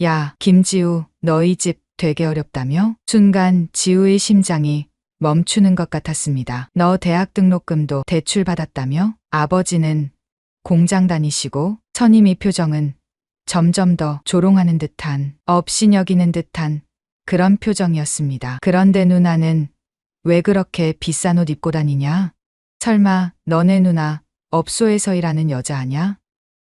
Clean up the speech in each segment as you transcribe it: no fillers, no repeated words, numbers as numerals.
야, 김지우, 너희 집 되게 어렵다며? 순간 지우의 심장이 멈추는 것 같았습니다. 너 대학 등록금도 대출 받았다며? 아버지는 공장 다니시고 선임이 표정은 점점 더 조롱하는 듯한, 업신여기는 듯한 그런 표정이었습니다. 그런데 누나는 왜 그렇게 비싼 옷 입고 다니냐? 설마 너네 누나 업소에서 일하는 여자 아냐?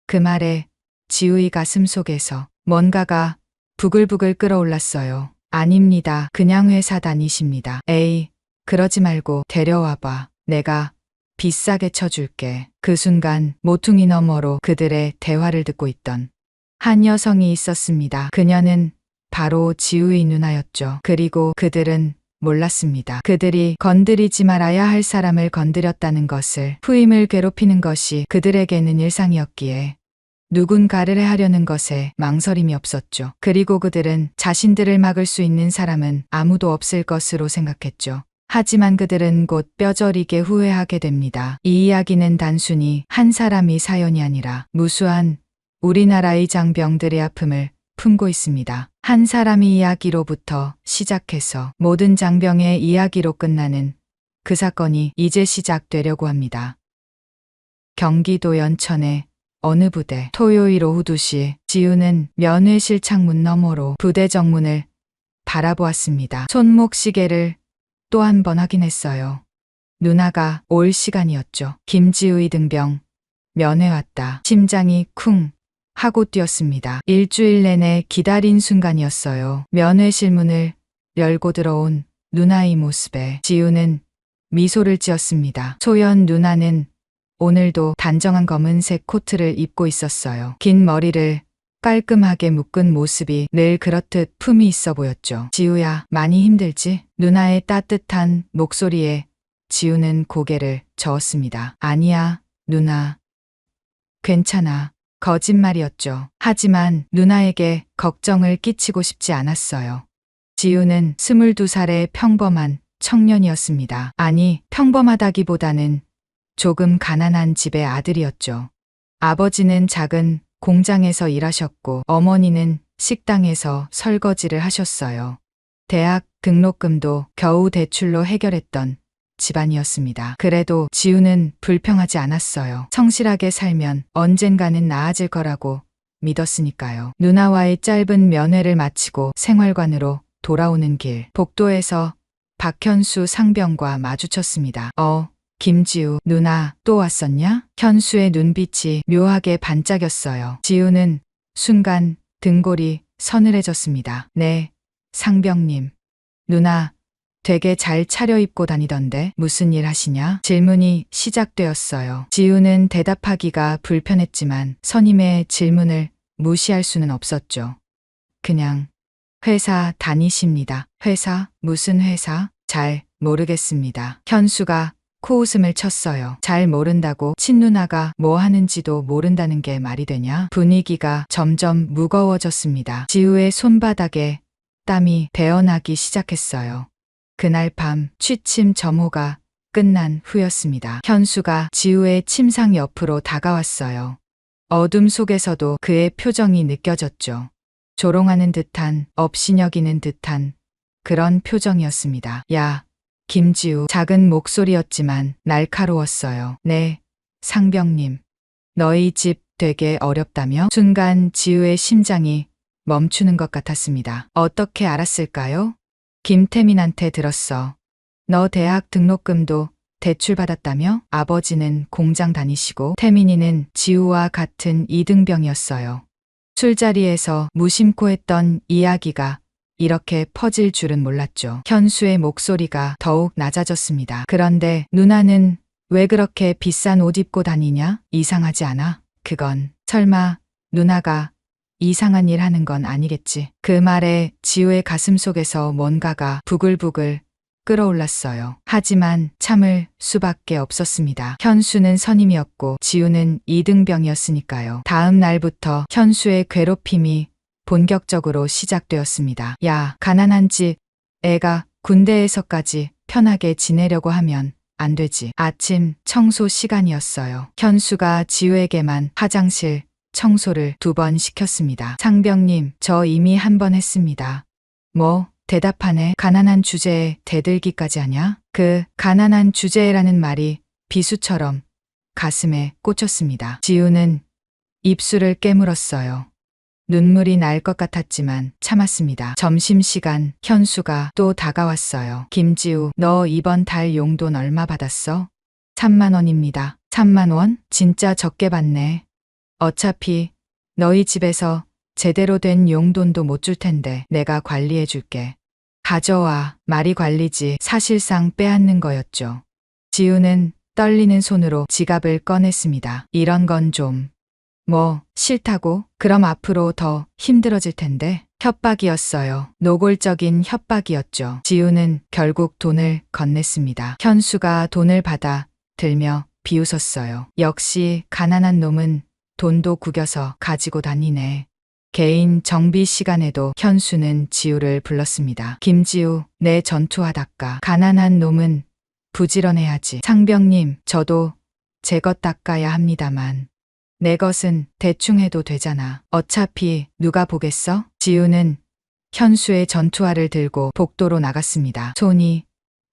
그 말에 지우의 가슴 속에서 뭔가가 부글부글 끓어올랐어요. 아닙니다. 그냥 회사 다니십니다. 에이, 그러지 말고 데려와봐. 내가 비싸게 쳐줄게. 그 순간 모퉁이 너머로 그들의 대화를 듣고 있던 한 여성이 있었습니다. 그녀는 바로 지우의 누나였죠. 그리고 그들은 몰랐습니다. 그들이 건드리지 말아야 할 사람을 건드렸다는 것을, 후임을 괴롭히는 것이 그들에게는 일상이었기에 누군가를 해하려는 것에 망설임이 없었죠. 그리고 그들은 자신들을 막을 수 있는 사람은 아무도 없을 것으로 생각했죠. 하지만 그들은 곧 뼈저리게 후회하게 됩니다. 이 이야기는 단순히 한 사람의 사연이 아니라 무수한 우리나라의 장병들의 아픔을 품고 있습니다. 한 사람의 이야기로부터 시작해서 모든 장병의 이야기로 끝나는 그 사건이 이제 시작되려고 합니다. 경기도 연천의 어느 부대. 토요일 오후 2시 지우는 면회실 창문 너머로 부대 정문을 바라보았습니다. 손목 시계를 또 한 번 확인했어요. 누나가 올 시간이었죠. 김지우의 등병. 면회 왔다. 심장이 쿵 하고 뛰었습니다. 일주일 내내 기다린 순간이었어요. 면회실 문을 열고 들어온 누나의 모습에 지우는 미소를 지었습니다. 소연 누나는 오늘도 단정한 검은색 코트를 입고 있었어요. 긴 머리를 깔끔하게 묶은 모습이 늘 그렇듯 품이 있어 보였죠. 지우야, 많이 힘들지? 누나의 따뜻한 목소리에 지우는 고개를 저었습니다. 아니야, 누나. 괜찮아. 거짓말이었죠. 하지만 누나에게 걱정을 끼치고 싶지 않았어요. 지우는 22살의 평범한 청년이었습니다. 아니, 평범하다기보다는 조금 가난한 집의 아들이었죠. 아버지는 작은 공장에서 일하셨고 어머니는 식당에서 설거지를 하셨어요. 대학 등록금도 겨우 대출로 해결했던 집안이었습니다. 그래도 지우는 불평하지 않았어요. 성실하게 살면 언젠가는 나아질 거라고 믿었으니까요. 누나와의 짧은 면회를 마치고 생활관으로 돌아오는 길, 복도에서 박현수 상병과 마주쳤습니다. 김지우, 누나 또 왔었냐? 현수의 눈빛이 묘하게 반짝였어요. 지우는 순간 등골이 서늘해졌습니다. 네, 상병님. 누나 되게 잘 차려입고 다니던데 무슨 일 하시냐? 질문이 시작되었어요. 지우는 대답하기가 불편했지만 선임의 질문을 무시할 수는 없었죠. 그냥 회사 다니십니다. 회사? 무슨 회사? 잘 모르겠습니다. 현수가 코웃음을 쳤어요. 잘 모른다고? 친누나가 뭐 하는지도 모른다는 게 말이 되냐? 분위기가 점점 무거워졌습니다. 지우의 손바닥에 땀이 배어나기 시작했어요. 그날 밤 취침 점호가 끝난 후였습니다. 현수가 지우의 침상 옆으로 다가왔어요. 어둠 속에서도 그의 표정이 느껴졌죠. 조롱하는 듯한, 업신여기는 듯한 그런 표정이었습니다. 야, 김지우. 작은 목소리였지만 날카로웠어요. 네, 상병님. 너희 집 되게 어렵다며? 순간 지우의 심장이 멈추는 것 같았습니다. 어떻게 알았을까요? 김태민한테 들었어. 너 대학 등록금도 대출 받았다며? 아버지는 공장 다니시고 태민이는 지우와 같은 이등병이었어요. 술자리에서 무심코 했던 이야기가 이렇게 퍼질 줄은 몰랐죠. 현수의 목소리가 더욱 낮아졌습니다. 그런데 누나는 왜 그렇게 비싼 옷 입고 다니냐? 이상하지 않아? 그건 설마 누나가 이상한 일 하는 건 아니겠지. 그 말에 지우의 가슴 속에서 뭔가가 부글부글 끌어올랐어요. 하지만 참을 수밖에 없었습니다. 현수는 선임이었고 지우는 이등병이었으니까요. 다음 날부터 현수의 괴롭힘이 본격적으로 시작되었습니다. 야, 가난한 집 애가 군대에서까지 편하게 지내려고 하면 안 되지. 아침 청소 시간이었어요. 현수가 지우에게만 화장실 청소를 2번 시켰습니다. 상병님, 저 이미 1번 했습니다. 뭐, 대답하네. 가난한 주제에 대들기까지 하냐? 그 가난한 주제라는 말이 비수처럼 가슴에 꽂혔습니다. 지우는 입술을 깨물었어요. 눈물이 날 것 같았지만 참았습니다. 점심시간, 현수가 또 다가왔어요. 김지우, 너 이번 달 용돈 얼마 받았어? 3만 원입니다. 3만 원? 진짜 적게 받네. 어차피 너희 집에서 제대로 된 용돈도 못 줄 텐데 내가 관리해 줄게. 가져와. 말이 관리지 사실상 빼앗는 거였죠. 지우는 떨리는 손으로 지갑을 꺼냈습니다. 이런 건 좀. 뭐, 싫다고? 그럼 앞으로 더 힘들어질 텐데. 협박이었어요. 노골적인 협박이었죠. 지우는 결국 돈을 건넸습니다. 현수가 돈을 받아 들며 비웃었어요. 역시 가난한 놈은 돈도 구겨서 가지고 다니네. 개인 정비 시간에도 현수는 지우를 불렀습니다. 김지우, 내 전투하다가 가난한 놈은 부지런해야지. 상병님, 저도 제 것 닦아야 합니다만. 내 것은 대충 해도 되잖아. 어차피 누가 보겠어? 지우는 현수의 전투화를 들고 복도로 나갔습니다. 손이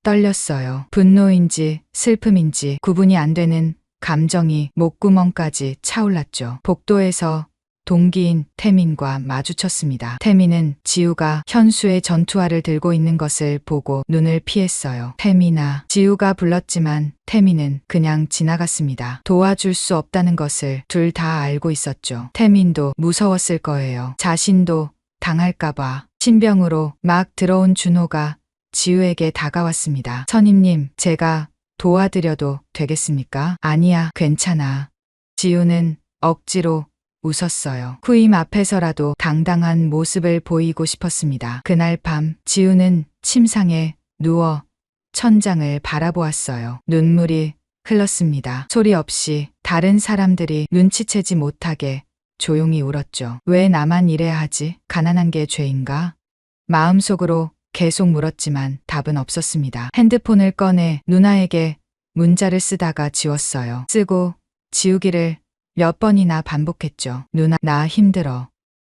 떨렸어요. 분노인지 슬픔인지 구분이 안 되는 감정이 목구멍까지 차올랐죠. 복도에서 동기인 태민과 마주쳤습니다. 태민은 지우가 현수의 전투화를 들고 있는 것을 보고 눈을 피했어요. 태민아, 지우가 불렀지만 태민은 그냥 지나갔습니다. 도와줄 수 없다는 것을 둘 다 알고 있었죠. 태민도 무서웠을 거예요. 자신도 당할까봐. 신병으로 막 들어온 준호가 지우에게 다가왔습니다. 선임님, 제가 도와드려도 되겠습니까? 아니야, 괜찮아. 지우는 억지로 웃었어요. 후임 앞에서라도 당당한 모습을 보이고 싶었습니다. 그날 밤 지우는 침상에 누워 천장을 바라보았어요. 눈물이 흘렀습니다. 소리 없이 다른 사람들이 눈치채지 못하게 조용히 울었죠. 왜 나만 이래야 하지? 가난한 게 죄인가? 마음속으로 계속 물었지만 답은 없었습니다. 핸드폰을 꺼내 누나에게 문자를 쓰다가 지웠어요. 쓰고 지우기를 몇 번이나 반복했죠. 누나, 나 힘들어.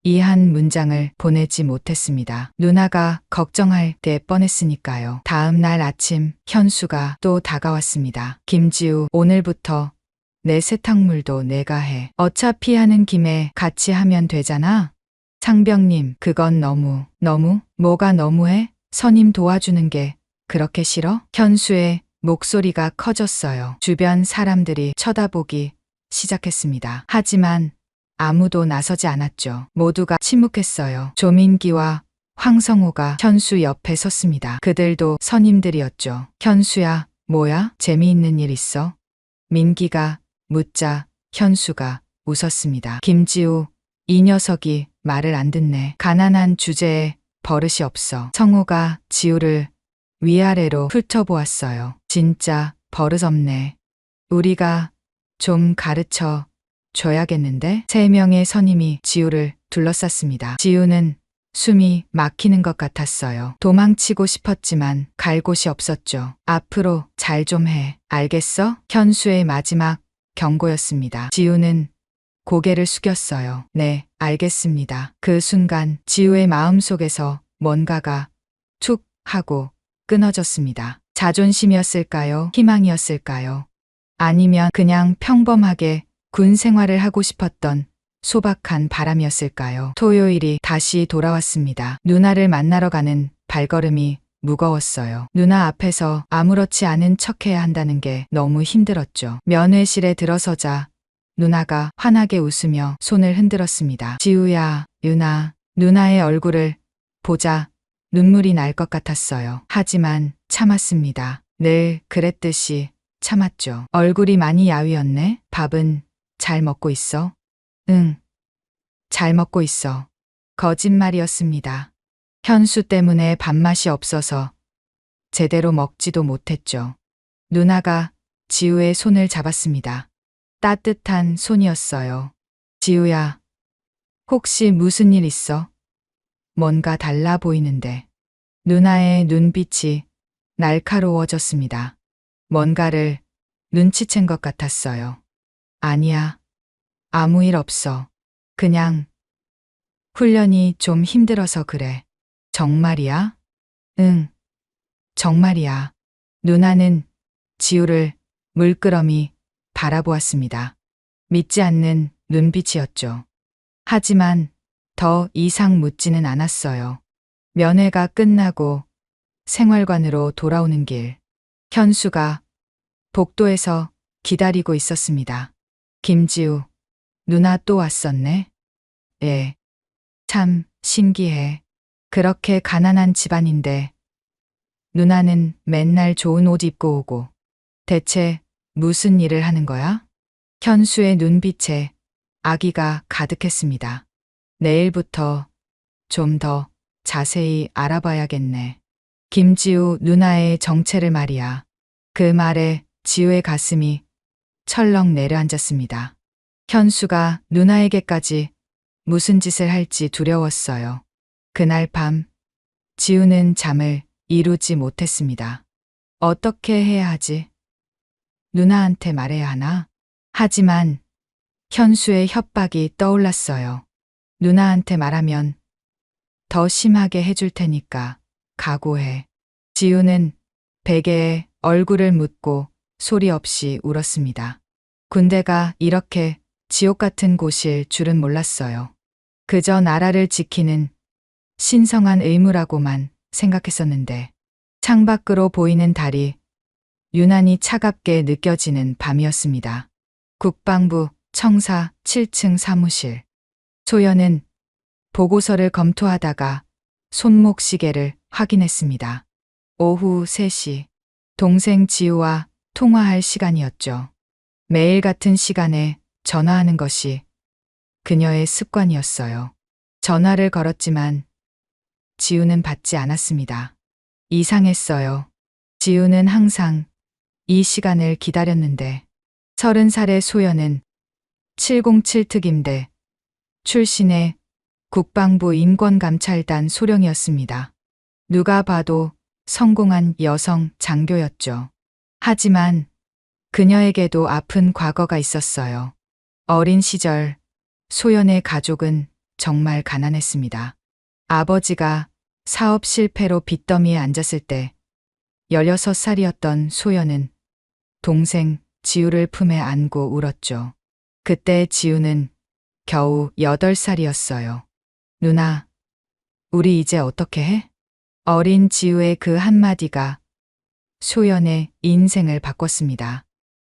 이 한 문장을 보내지 못했습니다. 누나가 걱정할 때 뻔했으니까요. 다음 날 아침 현수가 또 다가왔습니다. 김지우, 오늘부터 내 세탁물도 내가 해. 어차피 하는 김에 같이 하면 되잖아. 상병님, 그건 너무. 뭐가 너무해? 선임 도와주는 게 그렇게 싫어? 현수의 목소리가 커졌어요. 주변 사람들이 쳐다보기 시작했습니다. 하지만 아무도 나서지 않았죠. 모두가 침묵했어요. 조민기와 황성호가 현수 옆에 섰습니다. 그들도 선임들이었죠. 현수야, 뭐야? 재미있는 일 있어? 민기가 묻자 현수가 웃었습니다. 김지우, 이 녀석이 말을 안 듣네. 가난한 주제에 버릇이 없어. 성호가 지우를 위아래로 훑어보았어요. 진짜 버릇없네. 우리가 좀 가르쳐 줘야겠는데? 3명의 선임이 지우를 둘러쌌습니다. 지우는 숨이 막히는 것 같았어요. 도망치고 싶었지만 갈 곳이 없었죠. 앞으로 잘 좀 해. 알겠어? 현수의 마지막 경고였습니다. 지우는 고개를 숙였어요. 네, 알겠습니다. 그 순간 지우의 마음속에서 뭔가가 툭 하고 끊어졌습니다. 자존심이었을까요? 희망이었을까요? 아니면 그냥 평범하게 군 생활을 하고 싶었던 소박한 바람이었을까요? 토요일이 다시 돌아왔습니다. 누나를 만나러 가는 발걸음이 무거웠어요. 누나 앞에서 아무렇지 않은 척해야 한다는 게 너무 힘들었죠. 면회실에 들어서자 누나가 환하게 웃으며 손을 흔들었습니다. 지우야, 누나의 얼굴을 보자 눈물이 날 것 같았어요. 하지만 참았습니다. 늘 그랬듯이 참았죠. 얼굴이 많이 야위었네. 밥은 잘 먹고 있어? 응, 잘 먹고 있어. 거짓말이었습니다. 현수 때문에 밥맛이 없어서 제대로 먹지도 못했죠. 누나가 지우의 손을 잡았습니다. 따뜻한 손이었어요. 지우야, 혹시 무슨 일 있어? 뭔가 달라 보이는데. 누나의 눈빛이 날카로워졌습니다. 뭔가를 눈치챈 것 같았어요. 아니야, 아무 일 없어. 그냥 훈련이 좀 힘들어서 그래. 정말이야? 응, 정말이야. 누나는 지우를 물끄러미 바라보았습니다. 믿지 않는 눈빛이었죠. 하지만 더 이상 묻지는 않았어요. 면회가 끝나고 생활관으로 돌아오는 길, 현수가 복도에서 기다리고 있었습니다. 김지우, 누나 또 왔었네? 예, 참 신기해. 그렇게 가난한 집안인데 누나는 맨날 좋은 옷 입고 오고 대체 무슨 일을 하는 거야? 현수의 눈빛에 아기가 가득했습니다. 내일부터 좀 더 자세히 알아봐야겠네. 김지우 누나의 정체를 말이야. 그 말에 지우의 가슴이 철렁 내려앉았습니다. 현수가 누나에게까지 무슨 짓을 할지 두려웠어요. 그날 밤 지우는 잠을 이루지 못했습니다. 어떻게 해야 하지? 누나한테 말해야 하나? 하지만 현수의 협박이 떠올랐어요. 누나한테 말하면 더 심하게 해줄 테니까 각오해. 지우는 베개에 얼굴을 묻고 소리 없이 울었습니다. 군대가 이렇게 지옥 같은 곳일 줄은 몰랐어요. 그저 나라를 지키는 신성한 의무라고만 생각했었는데 창밖으로 보이는 달이 유난히 차갑게 느껴지는 밤이었습니다. 국방부 청사 7층 사무실. 소연은 보고서를 검토하다가 손목 시계를 확인했습니다. 오후 3시. 동생 지우와 통화할 시간이었죠. 매일 같은 시간에 전화하는 것이 그녀의 습관이었어요. 전화를 걸었지만 지우는 받지 않았습니다. 이상했어요. 지우는 항상 이 시간을 기다렸는데 30살의 소연은 707 특임대 출신의 국방부 인권감찰단 소령이었습니다. 누가 봐도 성공한 여성 장교였죠. 하지만 그녀에게도 아픈 과거가 있었어요. 어린 시절 소연의 가족은 정말 가난했습니다. 아버지가 사업 실패로 빚더미에 앉았을 때 16살이었던 소연은 동생 지우를 품에 안고 울었죠. 그때 지우는 겨우 8살이었어요. 누나, 우리 이제 어떻게 해? 어린 지우의 그 한마디가 소연의 인생을 바꿨습니다.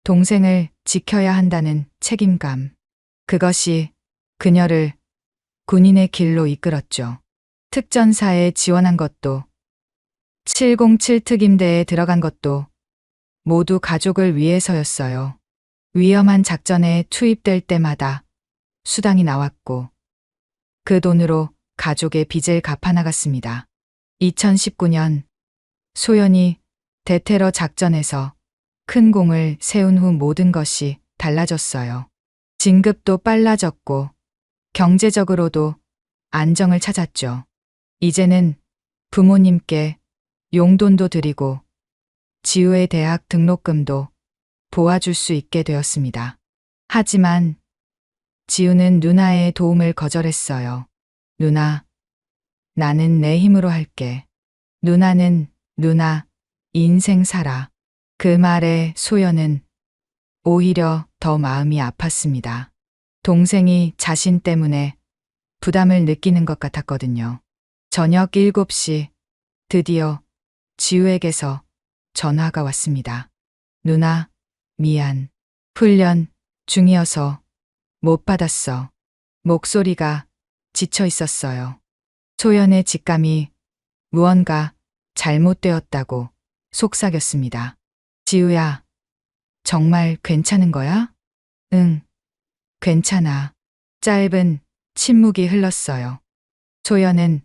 동생을 지켜야 한다는 책임감. 그것이 그녀를 군인의 길로 이끌었죠. 특전사에 지원한 것도 707 특임대에 들어간 것도 모두 가족을 위해서였어요. 위험한 작전에 투입될 때마다 수당이 나왔고 그 돈으로 가족의 빚을 갚아나갔습니다. 2019년 소연이 대테러 작전에서 큰 공을 세운 후 모든 것이 달라졌어요. 진급도 빨라졌고 경제적으로도 안정을 찾았죠. 이제는 부모님께 용돈도 드리고 지우의 대학 등록금도 도와줄 수 있게 되었습니다. 하지만 지우는 누나의 도움을 거절했어요. 누나, 나는 내 힘으로 할게. 누나는 누나 인생 살아. 그 말에 소연은 오히려 더 마음이 아팠습니다. 동생이 자신 때문에 부담을 느끼는 것 같았거든요. 저녁 7시 드디어 지우에게서 전화가 왔습니다. 누나, 미안. 훈련 중이어서 못 받았어. 목소리가 지쳐 있었어요. 소연의 직감이 무언가 잘못되었다고 속삭였습니다. 지우야, 정말 괜찮은 거야? 응, 괜찮아. 짧은 침묵이 흘렀어요. 소연은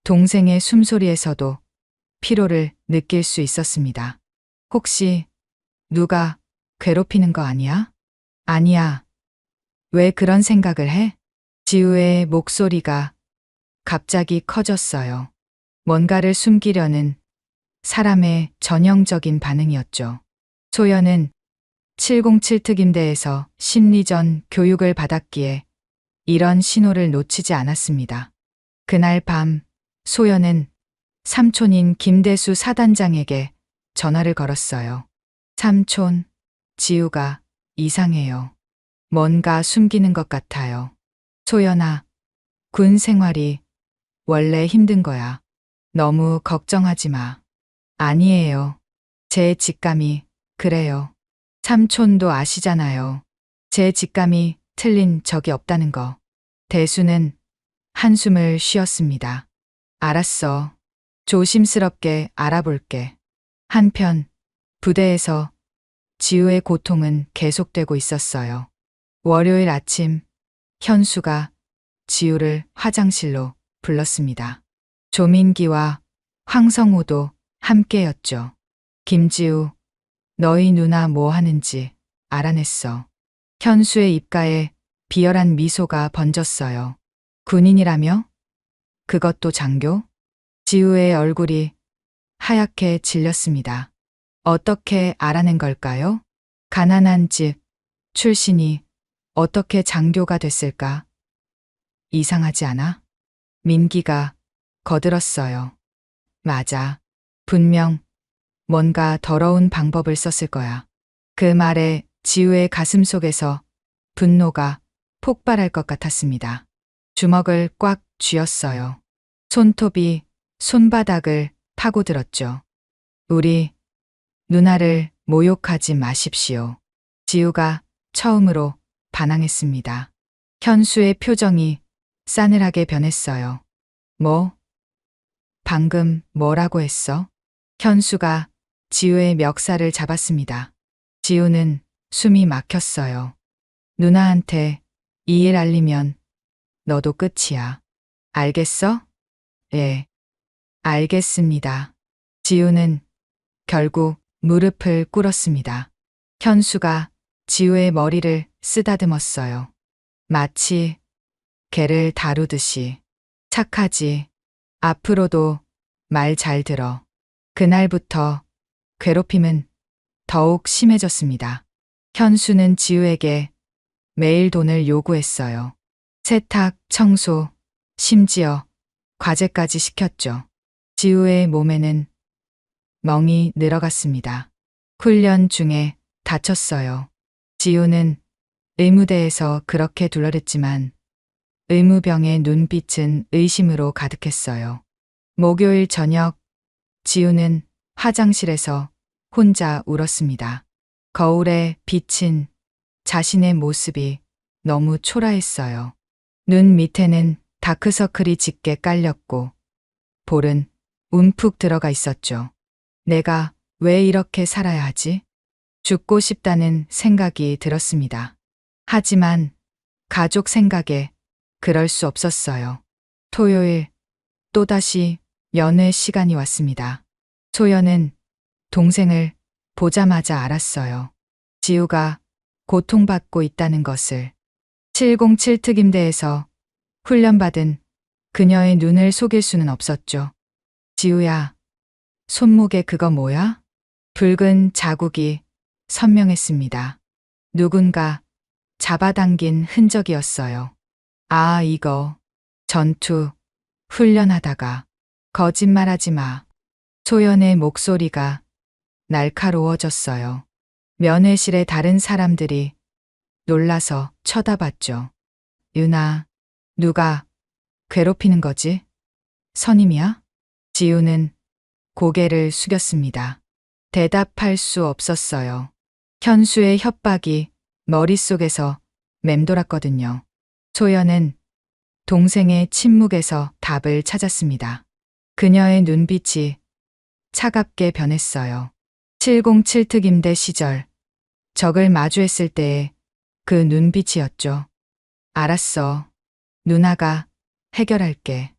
동생의 숨소리에서도 피로를 느낄 수 있었습니다. 혹시 누가 괴롭히는 거 아니야? 아니야. 왜 그런 생각을 해? 지우의 목소리가 갑자기 커졌어요. 뭔가를 숨기려는 사람의 전형적인 반응이었죠. 소연은 707 특임대에서 심리전 교육을 받았기에 이런 신호를 놓치지 않았습니다. 그날 밤 소연은 삼촌인 김대수 사단장에게 전화를 걸었어요. 삼촌, 지우가 이상해요. 뭔가 숨기는 것 같아요. 소연아, 군 생활이 원래 힘든 거야. 너무 걱정하지 마. 아니에요. 제 직감이 그래요. 삼촌도 아시잖아요. 제 직감이 틀린 적이 없다는 거. 대수는 한숨을 쉬었습니다. 알았어. 조심스럽게 알아볼게. 한편 부대에서 지우의 고통은 계속되고 있었어요. 월요일 아침 현수가 지우를 화장실로 불렀습니다. 조민기와 황성호도 함께였죠. 김지우, 너희 누나 뭐 하는지 알아냈어. 현수의 입가에 비열한 미소가 번졌어요. 군인이라며? 그것도 장교? 지우의 얼굴이 하얗게 질렸습니다. 어떻게 알아낸 걸까요? 가난한 집 출신이 어떻게 장교가 됐을까? 이상하지 않아? 민기가 거들었어요. 맞아. 분명 뭔가 더러운 방법을 썼을 거야. 그 말에 지우의 가슴 속에서 분노가 폭발할 것 같았습니다. 주먹을 꽉 쥐었어요. 손톱이 손바닥을 파고들었죠. 우리 누나를 모욕하지 마십시오. 지우가 처음으로 반항했습니다. 현수의 표정이 싸늘하게 변했어요. 뭐? 방금 뭐라고 했어? 현수가 지우의 멱살을 잡았습니다. 지우는 숨이 막혔어요. 누나한테 이 일 알리면 너도 끝이야. 알겠어? 예. 알겠습니다. 지우는 결국 무릎을 꿇었습니다. 현수가 지우의 머리를 쓰다듬었어요. 마치 개를 다루듯이. 착하지. 앞으로도 말 잘 들어. 그날부터 괴롭힘은 더욱 심해졌습니다. 현수는 지우에게 매일 돈을 요구했어요. 세탁, 청소, 심지어 과제까지 시켰죠. 지우의 몸에는 멍이 늘어갔습니다. 훈련 중에 다쳤어요. 지우는 의무대에서 그렇게 둘러댔지만 의무병의 눈빛은 의심으로 가득했어요. 목요일 저녁 지우는 화장실에서 혼자 울었습니다. 거울에 비친 자신의 모습이 너무 초라했어요. 눈 밑에는 다크서클이 짙게 깔렸고 볼은 움푹 들어가 있었죠. 내가 왜 이렇게 살아야 하지? 죽고 싶다는 생각이 들었습니다. 하지만 가족 생각에 그럴 수 없었어요. 토요일 또다시 면회 시간이 왔습니다. 소연은 동생을 보자마자 알았어요. 지우가 고통받고 있다는 것을. 707 특임대에서 훈련받은 그녀의 눈을 속일 수는 없었죠. 지우야, 손목에 그거 뭐야? 붉은 자국이 선명했습니다. 누군가 잡아당긴 흔적이었어요. 아, 이거 전투 훈련하다가. 거짓말하지 마. 소연의 목소리가 날카로워졌어요. 면회실의 다른 사람들이 놀라서 쳐다봤죠. 유나, 누가 괴롭히는 거지? 선임이야? 지우는 고개를 숙였습니다. 대답할 수 없었어요. 현수의 협박이 머릿속에서 맴돌았거든요. 소연은 동생의 침묵에서 답을 찾았습니다. 그녀의 눈빛이 차갑게 변했어요. 707 특임대 시절 적을 마주했을 때의 그 눈빛이었죠. 알았어. 누나가 해결할게.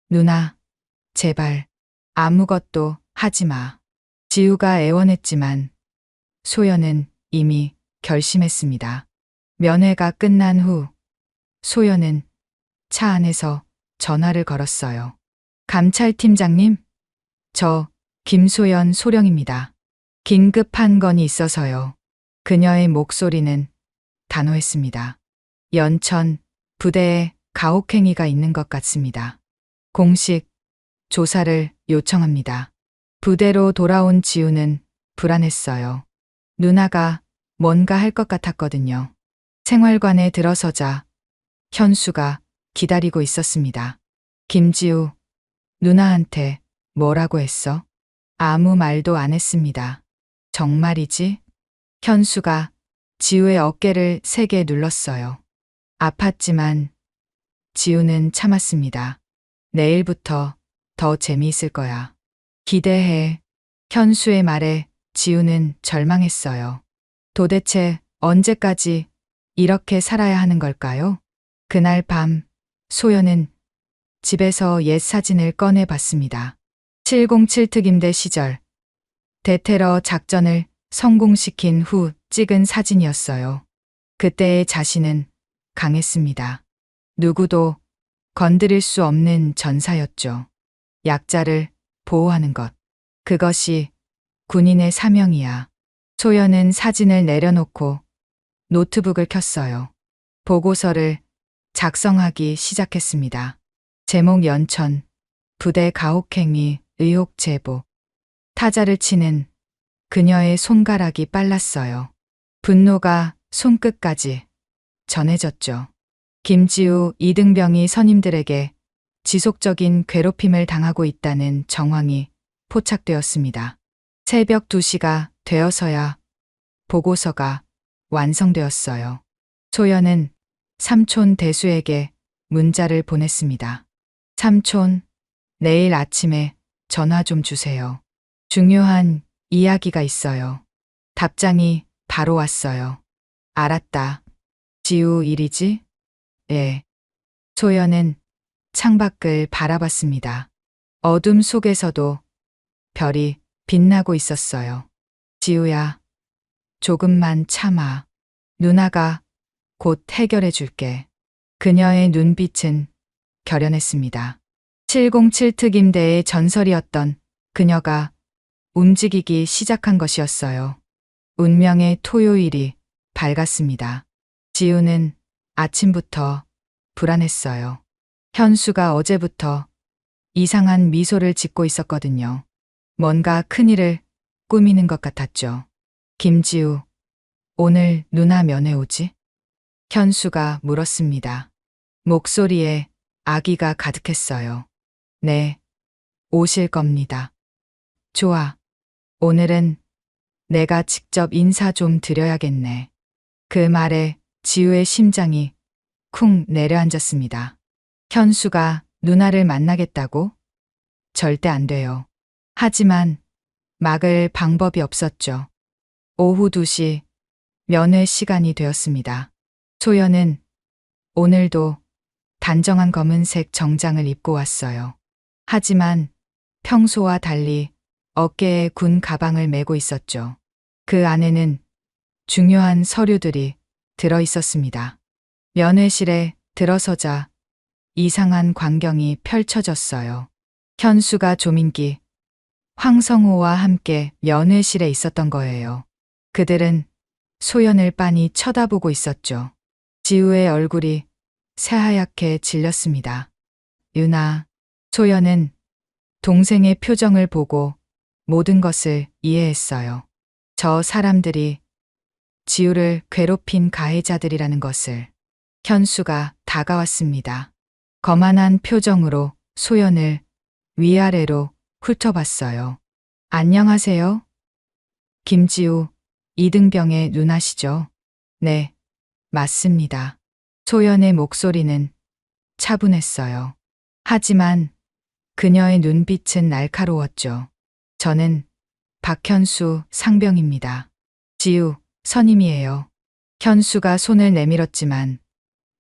누나, 제발 아무것도 하지 마. 지우가 애원했지만 소연은 이미 결심했습니다. 면회가 끝난 후 소연은 차 안에서 전화를 걸었어요. 감찰팀장님, 저 김소연 소령입니다. 긴급한 건이 있어서요. 그녀의 목소리는 단호했습니다. 연천 부대에 가혹행위가 있는 것 같습니다. 공식 조사를 요청합니다. 부대로 돌아온 지우는 불안했어요. 누나가 뭔가 할 것 같았거든요. 생활관에 들어서자 현수가 기다리고 있었습니다. 김지우, 누나한테 뭐라고 했어? 아무 말도 안 했습니다. 정말이지? 현수가 지우의 어깨를 세게 눌렀어요. 아팠지만 지우는 참았습니다. 내일부터 더 재미있을 거야. 기대해. 현수의 말에 지우는 절망했어요. 도대체 언제까지 이렇게 살아야 하는 걸까요? 그날 밤 소연은 집에서 옛 사진을 꺼내 봤습니다. 707 특임대 시절 대테러 작전을 성공시킨 후 찍은 사진이었어요. 그때의 자신은 강했습니다. 누구도 건드릴 수 없는 전사였죠. 약자를 보호하는 것. 그것이 군인의 사명이야. 소연은 사진을 내려놓고 노트북을 켰어요. 보고서를 작성하기 시작했습니다. 제목 연천, 부대 가혹행위, 의혹 제보. 타자를 치는 그녀의 손가락이 빨랐어요. 분노가 손끝까지 전해졌죠. 김지우, 이등병이 선임들에게 지속적인 괴롭힘을 당하고 있다는 정황이 포착되었습니다. 새벽 2시가 되어서야 보고서가 완성되었어요. 소연은 삼촌 대수에게 문자를 보냈습니다. 삼촌, 내일 아침에 전화 좀 주세요. 중요한 이야기가 있어요. 답장이 바로 왔어요. 알았다. 지우 일이지? 예. 소연은 창밖을 바라봤습니다. 어둠 속에서도 별이 빛나고 있었어요. 지우야, 조금만 참아. 누나가 곧 해결해 줄게. 그녀의 눈빛은 결연했습니다. 707 특임대의 전설이었던 그녀가 움직이기 시작한 것이었어요. 운명의 토요일이 밝았습니다. 지우는 아침부터 불안했어요. 현수가 어제부터 이상한 미소를 짓고 있었거든요. 뭔가 큰일을 꾸미는 것 같았죠. 김지우, 오늘 누나 면회 오지? 현수가 물었습니다. 목소리에 아기가 가득했어요. 네, 오실 겁니다. 좋아. 오늘은 내가 직접 인사 좀 드려야겠네. 그 말에 지우의 심장이 쿵 내려앉았습니다. 현수가 누나를 만나겠다고? 절대 안 돼요. 하지만 막을 방법이 없었죠. 오후 2시 면회 시간이 되었습니다. 소연은 오늘도 단정한 검은색 정장을 입고 왔어요. 하지만 평소와 달리 어깨에 군 가방을 메고 있었죠. 그 안에는 중요한 서류들이 들어 있었습니다. 면회실에 들어서자 이상한 광경이 펼쳐졌어요. 현수가 조민기, 황성호와 함께 면회실에 있었던 거예요. 그들은 소연을 빤히 쳐다보고 있었죠. 지우의 얼굴이 새하얗게 질렸습니다. 유나, 소연은 동생의 표정을 보고 모든 것을 이해했어요. 저 사람들이 지우를 괴롭힌 가해자들이라는 것을. 현수가 다가왔습니다. 거만한 표정으로 소연을 위아래로 훑어봤어요. 안녕하세요. 김지우, 이등병의 누나시죠? 네, 맞습니다. 소연의 목소리는 차분했어요. 하지만 그녀의 눈빛은 날카로웠죠. 저는 박현수 상병입니다. 지우, 선임이에요. 현수가 손을 내밀었지만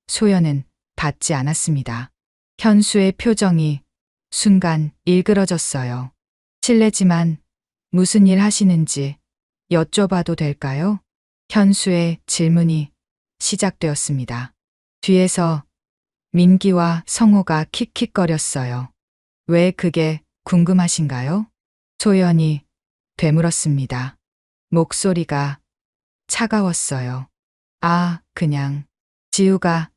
소연은 받지 않았습니다. 현수의 표정이 순간 일그러졌어요. 실례지만 무슨 일 하시는지 여쭤봐도 될까요? 현수의 질문이 시작되었습니다. 뒤에서 민기와 성호가 킥킥거렸어요. 왜 그게 궁금하신가요? 소연이 되물었습니다. 목소리가 차가웠어요. 아, 그냥 지우가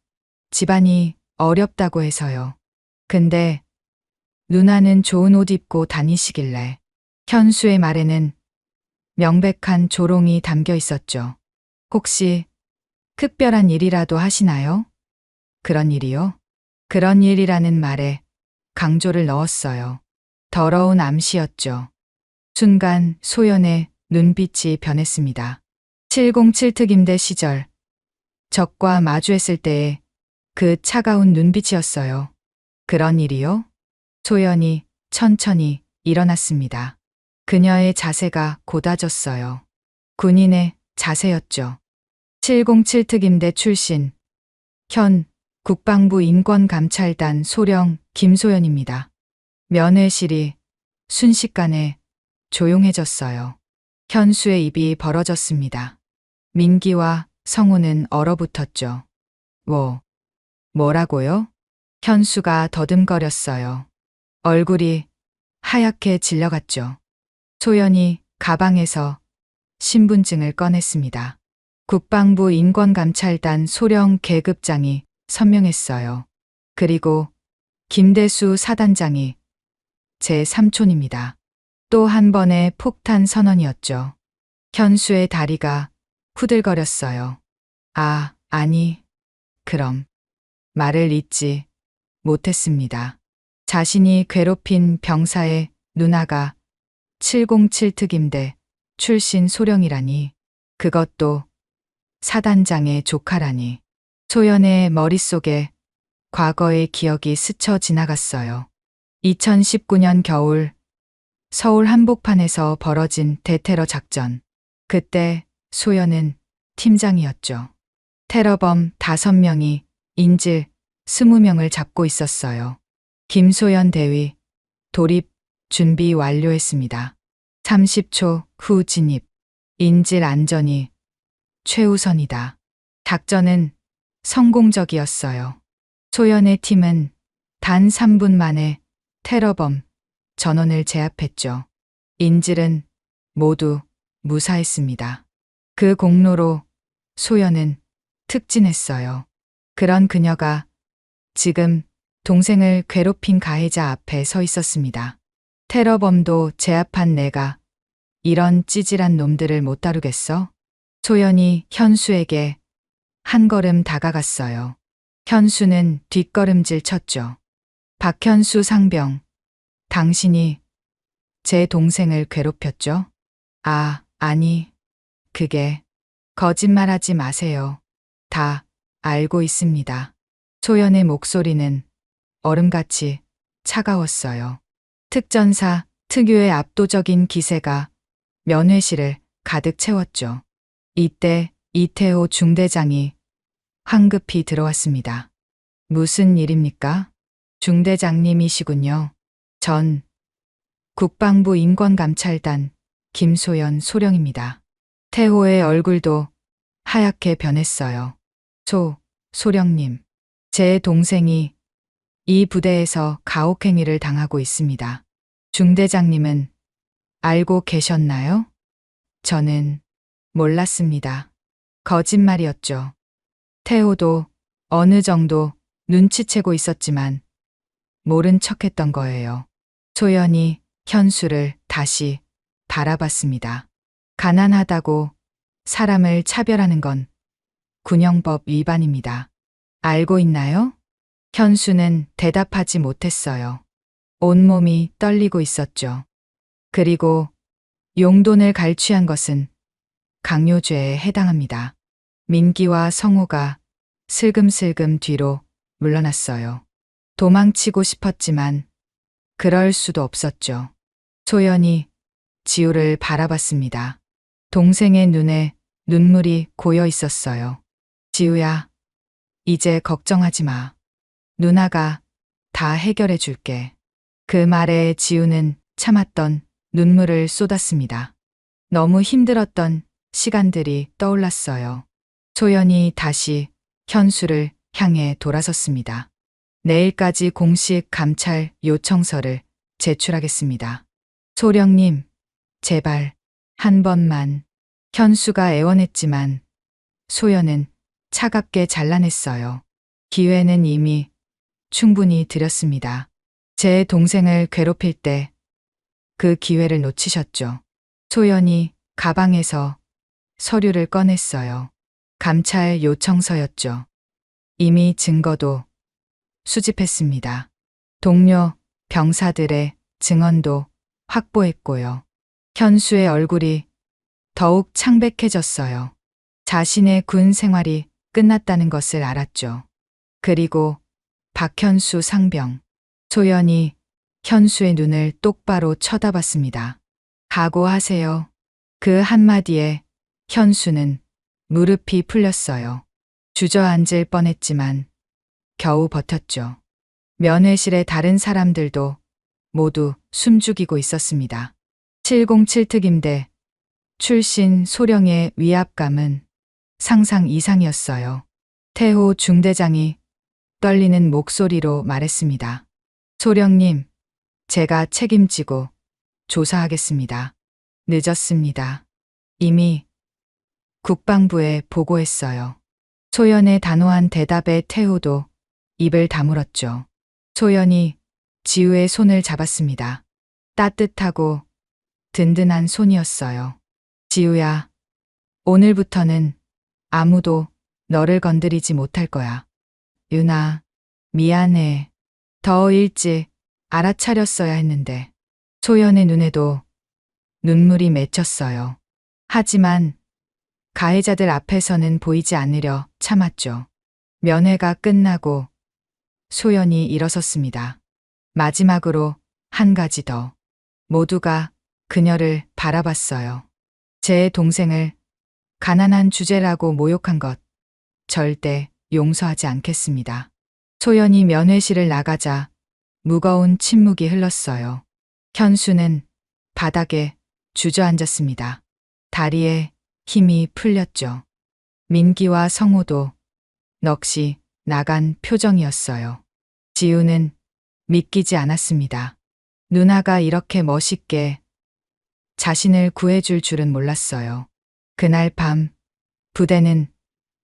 집안이 어렵다고 해서요. 근데 누나는 좋은 옷 입고 다니시길래 현수의 말에는 명백한 조롱이 담겨 있었죠. 혹시 특별한 일이라도 하시나요? 그런 일이요? 그런 일이라는 말에 강조를 넣었어요. 더러운 암시였죠. 순간 소연의 눈빛이 변했습니다. 707특임대 시절 적과 마주했을 때의 그 차가운 눈빛이었어요. 그런 일이요? 소연이 천천히 일어났습니다. 그녀의 자세가 고다졌어요. 군인의 자세였죠. 707특임대 출신 현 국방부 인권감찰단 소령 김소연입니다. 면회실이 순식간에 조용해졌어요. 현수의 입이 벌어졌습니다. 민기와 성우는 얼어붙었죠. 뭐라고요? 현수가 더듬거렸어요. 얼굴이 하얗게 질려갔죠. 소연이 가방에서 신분증을 꺼냈습니다. 국방부 인권감찰단 소령 계급장이 선명했어요. 그리고 김대수 사단장이 제 삼촌입니다. 또 한 번의 폭탄 선언이었죠. 현수의 다리가 후들거렸어요. 아니, 그럼 말을 잇지 못했습니다. 자신이 괴롭힌 병사의 누나가 707특임대 출신 소령이라니, 그것도 사단장의 조카라니. 소연의 머릿속에 과거의 기억이 스쳐 지나갔어요. 2019년 겨울 서울 한복판에서 벌어진 대테러 작전. 그때 소연은 팀장이었죠. 테러범 5명이 인질 20명을 잡고 있었어요. 김소연 대위 돌입 준비 완료했습니다. 30초 후 진입. 인질 안전이 최우선이다. 작전은 성공적이었어요. 소연의 팀은 단 3분 만에 테러범 전원을 제압했죠. 인질은 모두 무사했습니다. 그 공로로 소연은 특진했어요. 그런 그녀가 지금 동생을 괴롭힌 가해자 앞에 서 있었습니다. 테러범도 제압한 내가 이런 찌질한 놈들을 못 다루겠어? 소연이 현수에게 한 걸음 다가갔어요. 현수는 뒷걸음질 쳤죠. 박현수 상병, 당신이 제 동생을 괴롭혔죠? 아니, 그게 거짓말하지 마세요. 다 알고 있습니다. 소연의 목소리는 얼음같이 차가웠어요. 특전사 특유의 압도적인 기세가 면회실을 가득 채웠죠. 이때 이태호 중대장이 황급히 들어왔습니다. 무슨 일입니까? 중대장님이시군요. 전 국방부 인권감찰단 김소연 소령입니다. 태호의 얼굴도 하얗게 변했어요. 소령님, 제 동생이 이 부대에서 가혹행위를 당하고 있습니다. 중대장님은 알고 계셨나요? 저는 몰랐습니다. 거짓말이었죠. 태호도 어느 정도 눈치채고 있었지만 모른 척했던 거예요. 소연이 현수를 다시 바라봤습니다. 가난하다고 사람을 차별하는 건 군형법 위반입니다. 알고 있나요? 현수는 대답하지 못했어요. 온몸이 떨리고 있었죠. 그리고 용돈을 갈취한 것은 강요죄에 해당합니다. 민기와 성우가 슬금슬금 뒤로 물러났어요. 도망치고 싶었지만 그럴 수도 없었죠. 소연이 지우를 바라봤습니다. 동생의 눈에 눈물이 고여 있었어요. 지우야, 이제 걱정하지 마. 누나가 다 해결해 줄게. 그 말에 지우는 참았던 눈물을 쏟았습니다. 너무 힘들었던 시간들이 떠올랐어요. 소연이 다시 현수를 향해 돌아섰습니다. 내일까지 공식 감찰 요청서를 제출하겠습니다. 소령님, 제발 한 번만. 현수가 애원했지만 소연은 차갑게 잘라냈어요. 기회는 이미 충분히 드렸습니다. 제 동생을 괴롭힐 때 그 기회를 놓치셨죠. 소연이 가방에서 서류를 꺼냈어요. 감찰 요청서였죠. 이미 증거도 수집했습니다. 동료 병사들의 증언도 확보했고요. 현수의 얼굴이 더욱 창백해졌어요. 자신의 군 생활이 끝났다는 것을 알았죠. 그리고 박현수 상병, 소연이 현수의 눈을 똑바로 쳐다봤습니다. 각오하세요. 그 한마디에 현수는 무릎이 풀렸어요. 주저앉을 뻔했지만 겨우 버텼죠. 면회실의 다른 사람들도 모두 숨죽이고 있었습니다. 707특임대 출신 소령의 위압감은 상상 이상이었어요. 태호 중대장이 떨리는 목소리로 말했습니다. 소령님, 제가 책임지고 조사하겠습니다. 늦었습니다. 이미 국방부에 보고했어요. 소연의 단호한 대답에 태호도 입을 다물었죠. 소연이 지우의 손을 잡았습니다. 따뜻하고 든든한 손이었어요. 지우야, 오늘부터는 아무도 너를 건드리지 못할 거야. 유나, 미안해. 더 일찍 알아차렸어야 했는데. 소연의 눈에도 눈물이 맺혔어요. 하지만 가해자들 앞에서는 보이지 않으려 참았죠. 면회가 끝나고 소연이 일어섰습니다. 마지막으로 한 가지 더. 모두가 그녀를 바라봤어요. 제 동생을 가난한 주제라고 모욕한 것 절대 용서하지 않겠습니다. 소연이 면회실을 나가자 무거운 침묵이 흘렀어요. 현수는 바닥에 주저앉았습니다. 다리에 힘이 풀렸죠. 민기와 성호도 넋이 나간 표정이었어요. 지우는 믿기지 않았습니다. 누나가 이렇게 멋있게 자신을 구해줄 줄은 몰랐어요. 그날 밤 부대는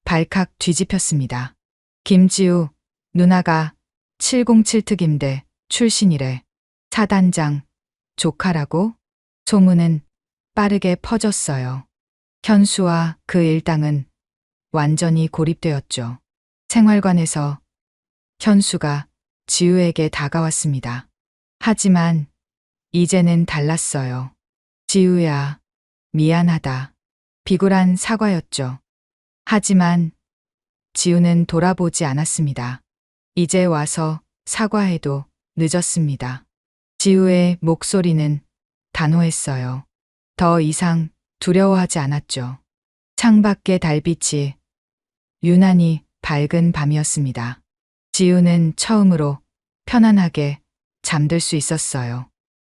발칵 뒤집혔습니다. 김지우 누나가 707특임대 출신이래. 사단장 조카라고? 소문은 빠르게 퍼졌어요. 현수와 그 일당은 완전히 고립되었죠. 생활관에서 현수가 지우에게 다가왔습니다. 하지만 이제는 달랐어요. 지우야, 미안하다. 비굴한 사과였죠. 하지만 지우는 돌아보지 않았습니다. 이제 와서 사과해도 늦었습니다. 지우의 목소리는 단호했어요. 더 이상 두려워하지 않았죠. 창밖의 달빛이 유난히 밝은 밤이었습니다. 지우는 처음으로 편안하게 잠들 수 있었어요.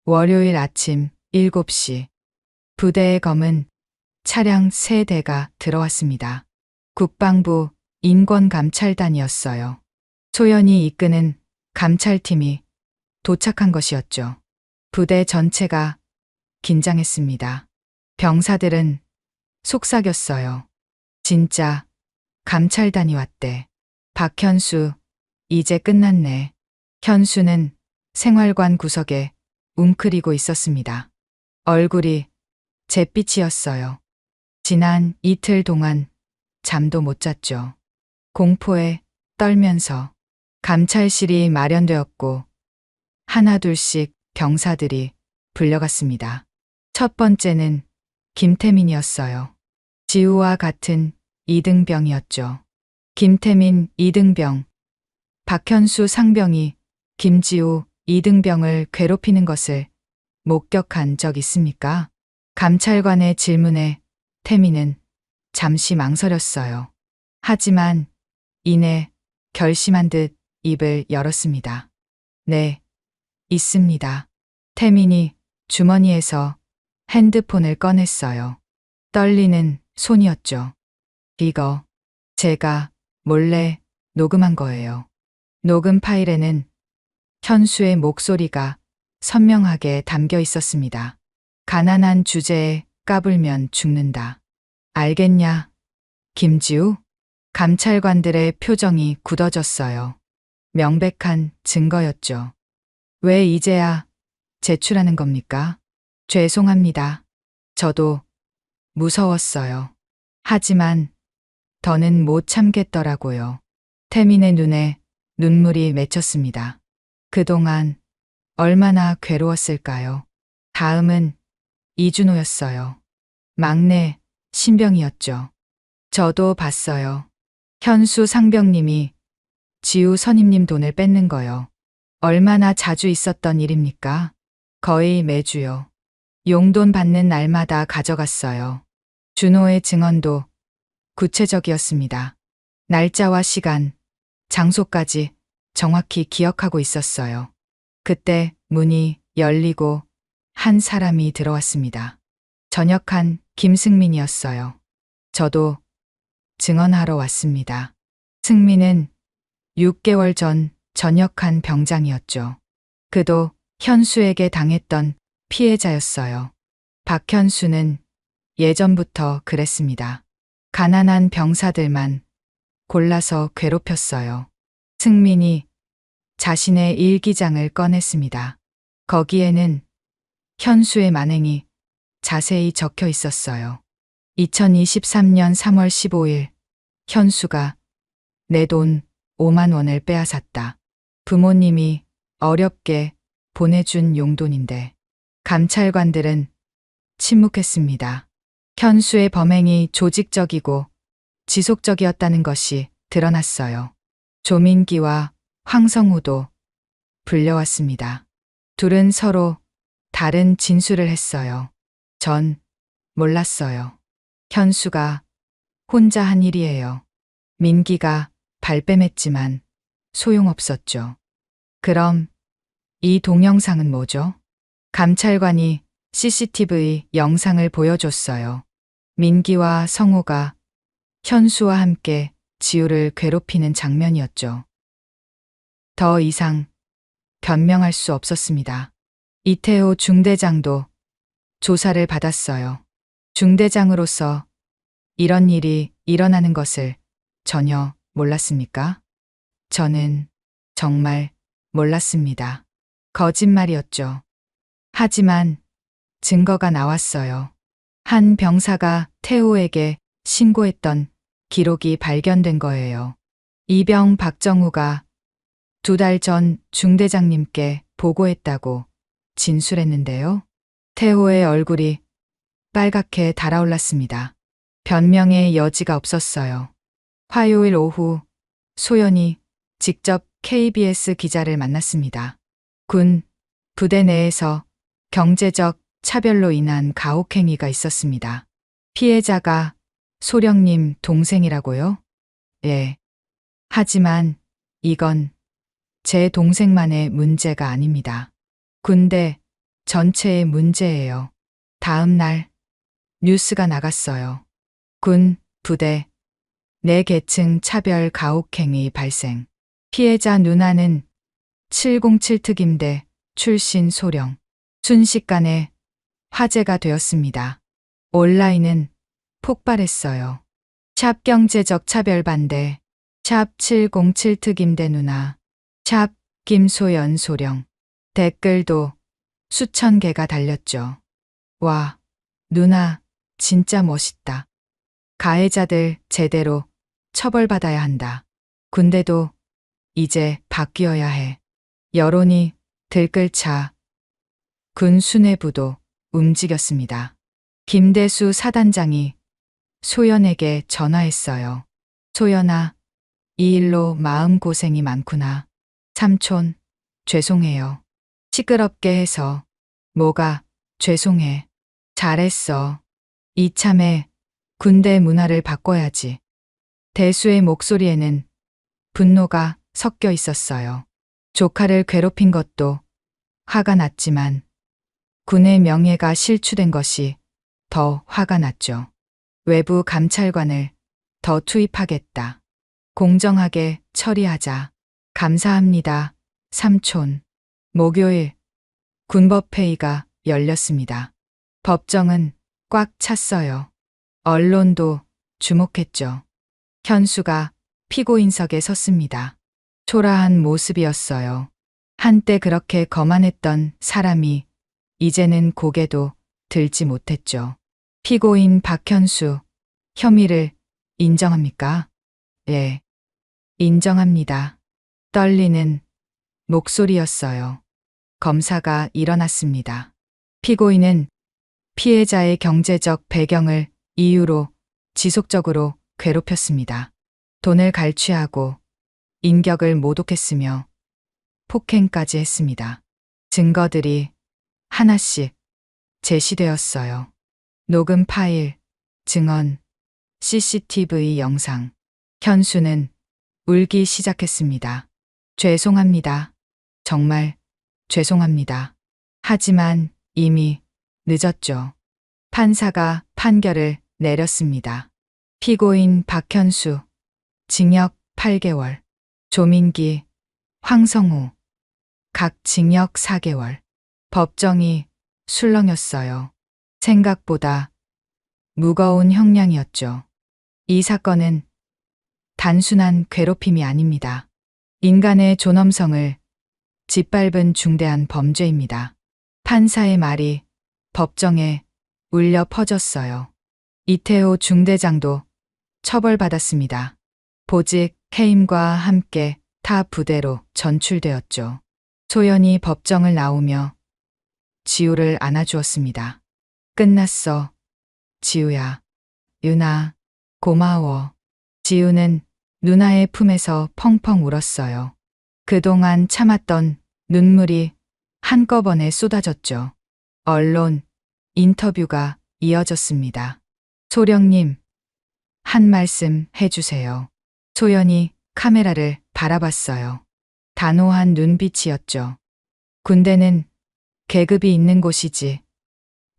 월요일 아침 7시 부대의 검은 차량 3대가 들어왔습니다. 국방부 인권감찰단이었어요. 소연이 이끄는 감찰팀이 도착한 것이었죠. 부대 전체가 긴장했습니다. 병사들은 속삭였어요. 진짜 감찰단이 왔대. 박현수, 이제 끝났네. 현수는 생활관 구석에 웅크리고 있었습니다. 얼굴이 잿빛이었어요. 지난 이틀 동안 잠도 못 잤죠. 공포에 떨면서 감찰실이 마련되었고 하나둘씩 병사들이 불려갔습니다. 첫 번째는 김태민이었어요. 지우와 같은 2등병이었죠. 김태민 2등병, 박현수 상병이 김지우 2등병을 괴롭히는 것을 목격한 적 있습니까? 감찰관의 질문에 태민은 잠시 망설였어요. 하지만 이내 결심한 듯 입을 열었습니다. 네, 있습니다. 태민이 주머니에서 핸드폰을 꺼냈어요. 떨리는 손이었죠. 이거 제가 몰래 녹음한 거예요. 녹음 파일에는 현수의 목소리가 선명하게 담겨 있었습니다. 가난한 주제에 까불면 죽는다. 알겠냐, 김지우? 감찰관들의 표정이 굳어졌어요. 명백한 증거였죠. 왜 이제야 제출하는 겁니까? 죄송합니다. 저도 무서웠어요. 하지만 더는 못 참겠더라고요. 태민의 눈에 눈물이 맺혔습니다. 그동안 얼마나 괴로웠을까요? 다음은 이준호였어요. 막내 신병이었죠. 저도 봤어요. 현수 상병님이 지우 선임님 돈을 뺏는 거요. 얼마나 자주 있었던 일입니까? 거의 매주요. 용돈 받는 날마다 가져갔어요. 준호의 증언도 구체적이었습니다. 날짜와 시간, 장소까지 정확히 기억하고 있었어요. 그때 문이 열리고 한 사람이 들어왔습니다. 전역한 김승민이었어요. 저도 증언하러 왔습니다. 승민은 6개월 전 전역한 병장이었죠. 그도 현수에게 당했던 피해자였어요. 박현수는 예전부터 그랬습니다. 가난한 병사들만 골라서 괴롭혔어요. 승민이 자신의 일기장을 꺼냈습니다. 거기에는 현수의 만행이 자세히 적혀 있었어요. 2023년 3월 15일 현수가 내 돈 5만 원을 빼앗았다. 부모님이 어렵게 보내준 용돈인데 감찰관들은 침묵했습니다. 현수의 범행이 조직적이고 지속적이었다는 것이 드러났어요. 조민기와 황성우도 불려왔습니다. 둘은 서로 다른 진술을 했어요. 전 몰랐어요. 현수가 혼자 한 일이에요. 민기가 발뺌했지만 소용없었죠. 그럼 이 동영상은 뭐죠? 감찰관이 CCTV 영상을 보여줬어요. 민기와 성우가 현수와 함께 지우를 괴롭히는 장면이었죠. 더 이상 변명할 수 없었습니다. 이태호 중대장도 조사를 받았어요. 중대장으로서 이런 일이 일어나는 것을 전혀 몰랐습니까? 저는 정말 몰랐습니다. 거짓말이었죠. 하지만 증거가 나왔어요. 한 병사가 태호에게 신고했던 기록이 발견된 거예요. 이병 박정우가 2달 전 중대장님께 보고했다고 진술했는데요. 태호의 얼굴이 빨갛게 달아올랐습니다. 변명의 여지가 없었어요. 화요일 오후 소연이 직접 KBS 기자를 만났습니다. 군 부대 내에서 경제적 차별로 인한 가혹행위가 있었습니다. 피해자가 소령님 동생이라고요? 예. 하지만 이건 제 동생만의 문제가 아닙니다. 군대 전체의 문제예요. 다음 날 뉴스가 나갔어요. 군 부대 내 계층 차별 가혹행위 발생. 피해자 누나는 707특임대 출신 소령. 순식간에 화제가 되었습니다. 온라인은 폭발했어요. 샵 경제적 차별 반대, 샵 707특임대 누나, 샵 김소연 소령. 댓글도 수천 개가 달렸죠. 와, 누나 진짜 멋있다. 가해자들 제대로 처벌받아야 한다. 군대도 이제 바뀌어야 해. 여론이 들끓자 군 수뇌부도 움직였습니다. 김대수 사단장이 소연에게 전화했어요. 소연아, 이 일로 마음고생이 많구나. 삼촌, 죄송해요. 시끄럽게 해서. 뭐가 죄송해. 잘했어. 이참에 군대 문화를 바꿔야지. 대수의 목소리에는 분노가 섞여 있었어요. 조카를 괴롭힌 것도 화가 났지만 군의 명예가 실추된 것이 더 화가 났죠. 외부 감찰관을 더 투입하겠다. 공정하게 처리하자. 감사합니다, 삼촌. 목요일 군법회의가 열렸습니다. 법정은 꽉 찼어요. 언론도 주목했죠. 현수가 피고인석에 섰습니다. 초라한 모습이었어요. 한때 그렇게 거만했던 사람이 이제는 고개도 들지 못했죠. 피고인 박현수, 혐의를 인정합니까? 예, 인정합니다. 떨리는 목소리였어요. 검사가 일어났습니다. 피고인은 피해자의 경제적 배경을 이유로 지속적으로 괴롭혔습니다. 돈을 갈취하고 인격을 모독했으며 폭행까지 했습니다. 증거들이 하나씩 제시되었어요. 녹음 파일, 증언, CCTV 영상. 현수는 울기 시작했습니다. 죄송합니다. 정말 죄송합니다. 하지만 이미 늦었죠. 판사가 판결을 내렸습니다. 피고인 박현수, 징역 8개월, 조민기, 황성우, 각 징역 4개월. 법정이 술렁였어요. 생각보다 무거운 형량이었죠. 이 사건은 단순한 괴롭힘이 아닙니다. 인간의 존엄성을 짓밟은 중대한 범죄입니다. 판사의 말이 법정에 울려 퍼졌어요. 이태호 중대장도 처벌받았습니다. 보직 해임과 함께 타 부대로 전출되었죠. 소연이 법정을 나오며 지우를 안아주었습니다. 끝났어. 지우야. 유나, 고마워. 지우는 누나의 품에서 펑펑 울었어요. 그동안 참았던 눈물이 한꺼번에 쏟아졌죠. 언론 인터뷰가 이어졌습니다. 소령님, 한 말씀 해주세요. 소연이 카메라를 바라봤어요. 단호한 눈빛이었죠. 군대는 계급이 있는 곳이지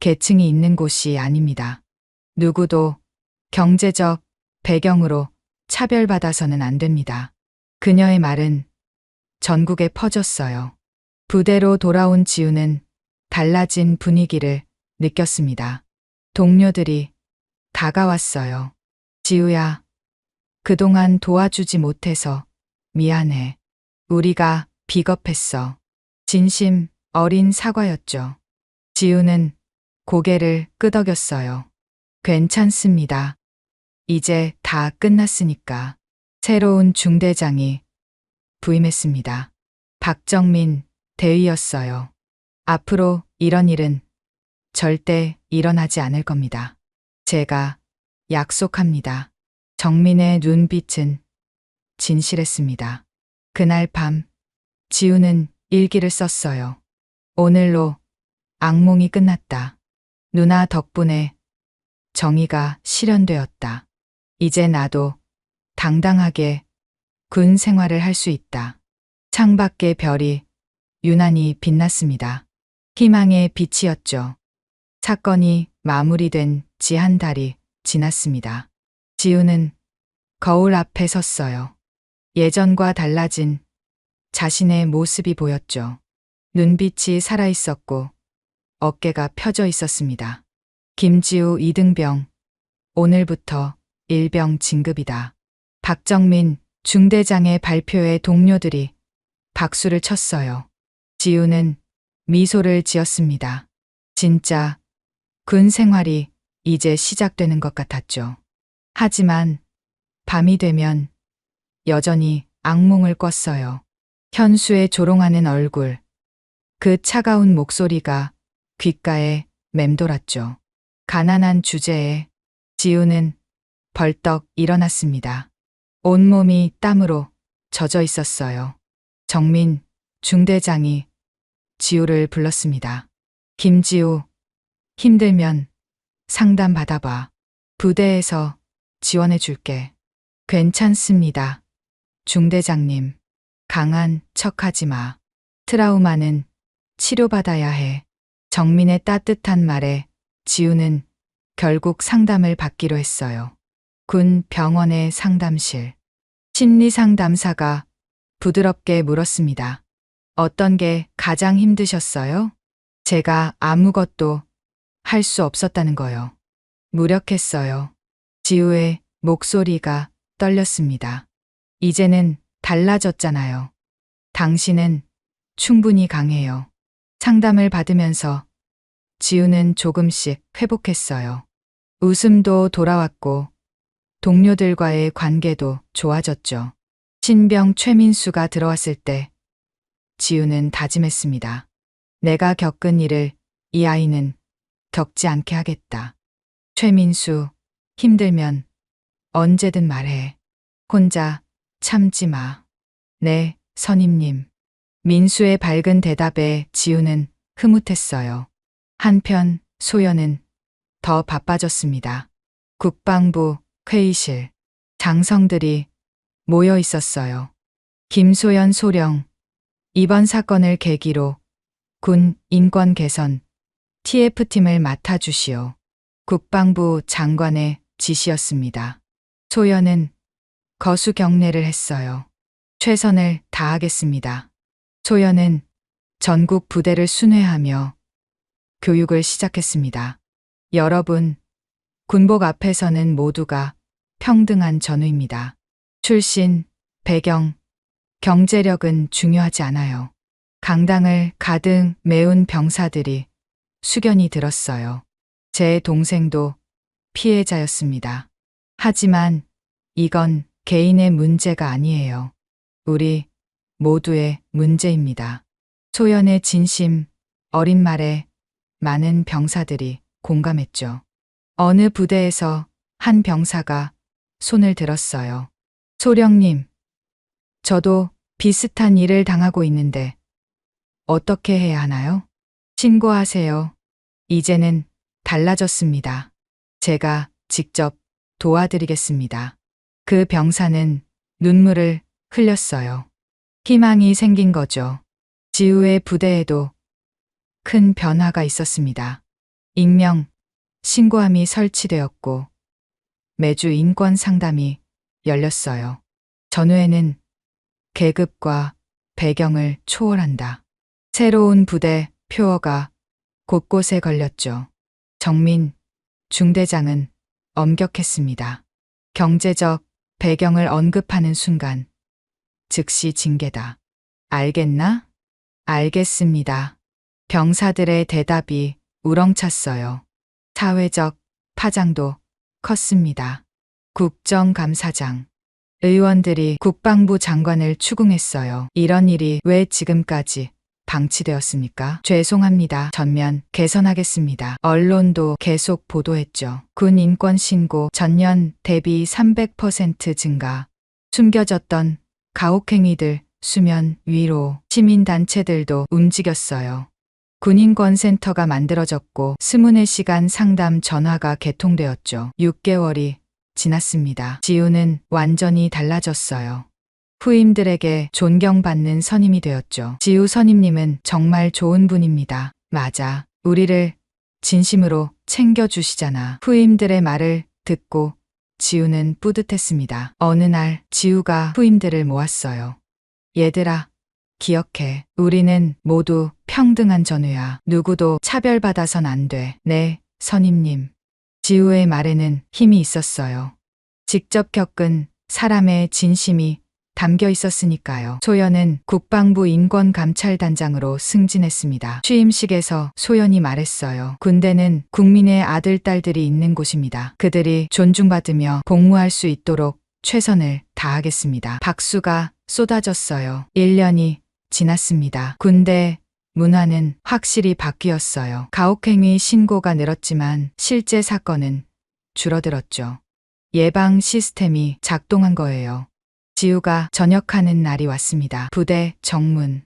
계층이 있는 곳이 아닙니다. 누구도 경제적 배경으로 차별받아서는 안 됩니다. 그녀의 말은 전국에 퍼졌어요. 부대로 돌아온 지우는 달라진 분위기를 느꼈습니다. 동료들이 다가왔어요. 지우야, 그동안 도와주지 못해서 미안해. 우리가 비겁했어. 진심 어린 사과였죠. 지우는 고개를 끄덕였어요. 괜찮습니다. 이제 다 끝났으니까. 새로운 중대장이 부임했습니다. 박정민 대위였어요. 앞으로 이런 일은 절대 일어나지 않을 겁니다. 제가 약속합니다. 정민의 눈빛은 진실했습니다. 그날 밤 지우는 일기를 썼어요. 오늘로 악몽이 끝났다. 누나 덕분에 정의가 실현되었다. 이제 나도 당당하게 군 생활을 할 수 있다. 창밖의 별이 유난히 빛났습니다. 희망의 빛이었죠. 사건이 마무리된 지 한 달이 지났습니다. 지우는 거울 앞에 섰어요. 예전과 달라진 자신의 모습이 보였죠. 눈빛이 살아있었고 어깨가 펴져 있었습니다. 김지우 2등병, 오늘부터 일병 진급이다. 박정민 중대장의 발표에 동료들이 박수를 쳤어요. 지우는 미소를 지었습니다. 진짜 군 생활이 이제 시작되는 것 같았죠. 하지만 밤이 되면 여전히 악몽을 꿨어요. 현수의 조롱하는 얼굴, 그 차가운 목소리가 귓가에 맴돌았죠. 가난한 주제에 지우는 벌떡 일어났습니다. 온몸이 땀으로 젖어 있었어요. 정민 중대장이 지우를 불렀습니다. 김지우, 힘들면 상담 받아봐. 부대에서 지원해 줄게. 괜찮습니다. 중대장님, 강한 척하지 마. 트라우마는 치료받아야 해. 정민의 따뜻한 말에 지우는 결국 상담을 받기로 했어요. 군 병원의 상담실. 심리상담사가 부드럽게 물었습니다. 어떤 게 가장 힘드셨어요? 제가 아무것도 할 수 없었다는 거요. 무력했어요. 지우의 목소리가 떨렸습니다. 이제는 달라졌잖아요. 당신은 충분히 강해요. 상담을 받으면서 지우는 조금씩 회복했어요. 웃음도 돌아왔고 동료들과의 관계도 좋아졌죠. 신병 최민수가 들어왔을 때 지우는 다짐했습니다. 내가 겪은 일을 이 아이는 겪지 않게 하겠다. 최민수, 힘들면 언제든 말해. 혼자 참지 마. 네, 선임님. 민수의 밝은 대답에 지우는 흐뭇했어요. 한편 소연은 더 바빠졌습니다. 국방부 회의실, 장성들이 모여 있었어요. 김소연 소령, 이번 사건을 계기로 군 인권 개선 TF팀을 맡아주시오. 국방부 장관의 지시였습니다. 소연은 거수 경례를 했어요. 최선을 다하겠습니다. 소연은 전국 부대를 순회하며 교육을 시작했습니다. 여러분, 군복 앞에서는 모두가 평등한 전우입니다. 출신, 배경, 경제력은 중요하지 않아요. 강당을 가득 메운 병사들이 숙연히 들었어요. 제 동생도 피해자였습니다. 하지만 이건 개인의 문제가 아니에요. 우리 모두의 문제입니다. 소연의 진심, 어린 말에 많은 병사들이 공감했죠. 어느 부대에서 한 병사가 손을 들었어요. 소령님, 저도 비슷한 일을 당하고 있는데 어떻게 해야 하나요? 신고하세요. 이제는 달라졌습니다. 제가 직접 도와드리겠습니다. 그 병사는 눈물을 흘렸어요. 희망이 생긴 거죠. 지우의 부대에도 큰 변화가 있었습니다. 익명, 신고함이 설치되었고 매주 인권 상담이 열렸어요. 전후에는 계급과 배경을 초월한다. 새로운 부대 표어가 곳곳에 걸렸죠. 정민 중대장은 엄격했습니다. 경제적 배경을 언급하는 순간 즉시 징계다. 알겠나? 알겠습니다. 병사들의 대답이 우렁찼어요. 사회적 파장도 컸습니다. 국정감사장, 의원들이 국방부 장관을 추궁했어요. 이런 일이 왜 지금까지 방치되었습니까? 죄송합니다. 전면 개선하겠습니다. 언론도 계속 보도했죠. 군 인권 신고 전년 대비 300% 증가. 숨겨졌던 가혹행위들 수면 위로. 시민단체들도 움직였어요. 군인권센터가 만들어졌고 24시간 상담 전화가 개통되었죠. 6개월이 지났습니다. 지우는 완전히 달라졌어요. 후임들에게 존경받는 선임이 되었죠. 지우 선임님은 정말 좋은 분입니다. 맞아. 우리를 진심으로 챙겨주시잖아. 후임들의 말을 듣고 지우는 뿌듯했습니다. 어느 날 지우가 후임들을 모았어요. 얘들아, 기억해. 우리는 모두 평등한 전우야. 누구도 차별받아선 안 돼. 네, 선임님. 지우의 말에는 힘이 있었어요. 직접 겪은 사람의 진심이 담겨 있었으니까요. 소연은 국방부 인권감찰단장으로 승진했습니다. 취임식에서 소연이 말했어요. 군대는 국민의 아들, 딸들이 있는 곳입니다. 그들이 존중받으며 복무할 수 있도록 최선을 다하겠습니다. 박수가 쏟아졌어요. 1년이 지났습니다. 군대 문화는 확실히 바뀌었어요. 가혹행위 신고가 늘었지만 실제 사건은 줄어들었죠. 예방 시스템이 작동한 거예요. 지우가 전역하는 날이 왔습니다. 부대 정문.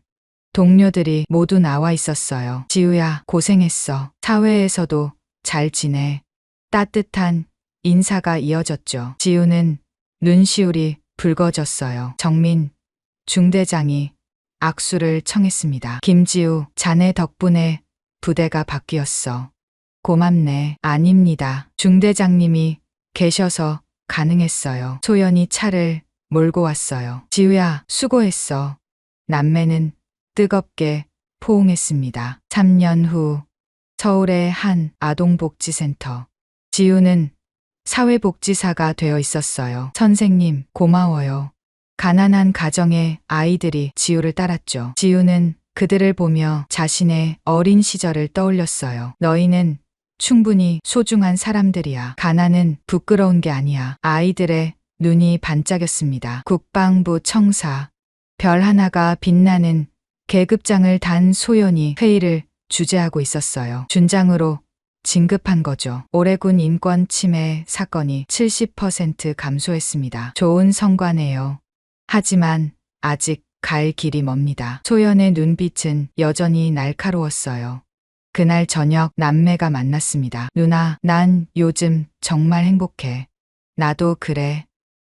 동료들이 모두 나와 있었어요. 지우야, 고생했어. 사회에서도 잘 지내. 따뜻한 인사가 이어졌죠. 지우는 눈시울이 붉어졌어요. 정민 중대장이 악수를 청했습니다. 김지우, 자네 덕분에 부대가 바뀌었어. 고맙네. 아닙니다. 중대장님이 계셔서 가능했어요. 소연이 차를 몰고 왔어요. 지우야, 수고했어. 남매는 뜨겁게 포옹했습니다. 3년 후 서울의 한 아동복지센터. 지우는 사회복지사가 되어 있었어요. 선생님, 고마워요. 가난한 가정의 아이들이 지우를 따랐죠. 지우는 그들을 보며 자신의 어린 시절을 떠올렸어요. 너희는 충분히 소중한 사람들이야. 가난은 부끄러운 게 아니야. 아이들의 눈이 반짝였습니다. 국방부 청사. 별 하나가 빛나는 계급장을 단 소연이 회의를 주재하고 있었어요. 준장으로 진급한 거죠. 오레군 인권 침해 사건이 70% 감소했습니다. 좋은 성과네요. 하지만 아직 갈 길이 멉니다. 소연의 눈빛은 여전히 날카로웠어요. 그날 저녁 남매가 만났습니다. 누나, 난 요즘 정말 행복해. 나도 그래.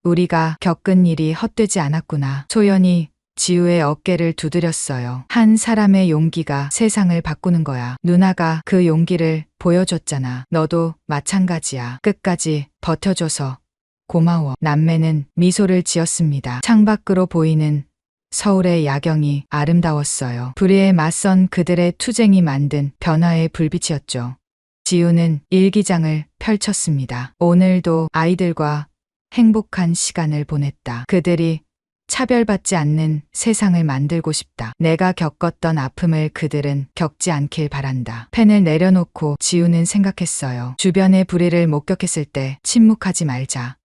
우리가 겪은 일이 헛되지 않았구나. 소연이 지우의 어깨를 두드렸어요. 한 사람의 용기가 세상을 바꾸는 거야. 누나가 그 용기를 보여줬잖아. 너도 마찬가지야. 끝까지 버텨줘서 고마워. 남매는 미소를 지었습니다. 창밖으로 보이는 서울의 야경이 아름다웠어요. 불의에 맞선 그들의 투쟁이 만든 변화의 불빛이었죠. 지우는 일기장을 펼쳤습니다. 오늘도 아이들과 행복한 시간을 보냈다. 그들이 차별받지 않는 세상을 만들고 싶다. 내가 겪었던 아픔을 그들은 겪지 않길 바란다. 펜을 내려놓고 지우는 생각했어요. 주변의 불의를 목격했을 때 침묵하지 말자.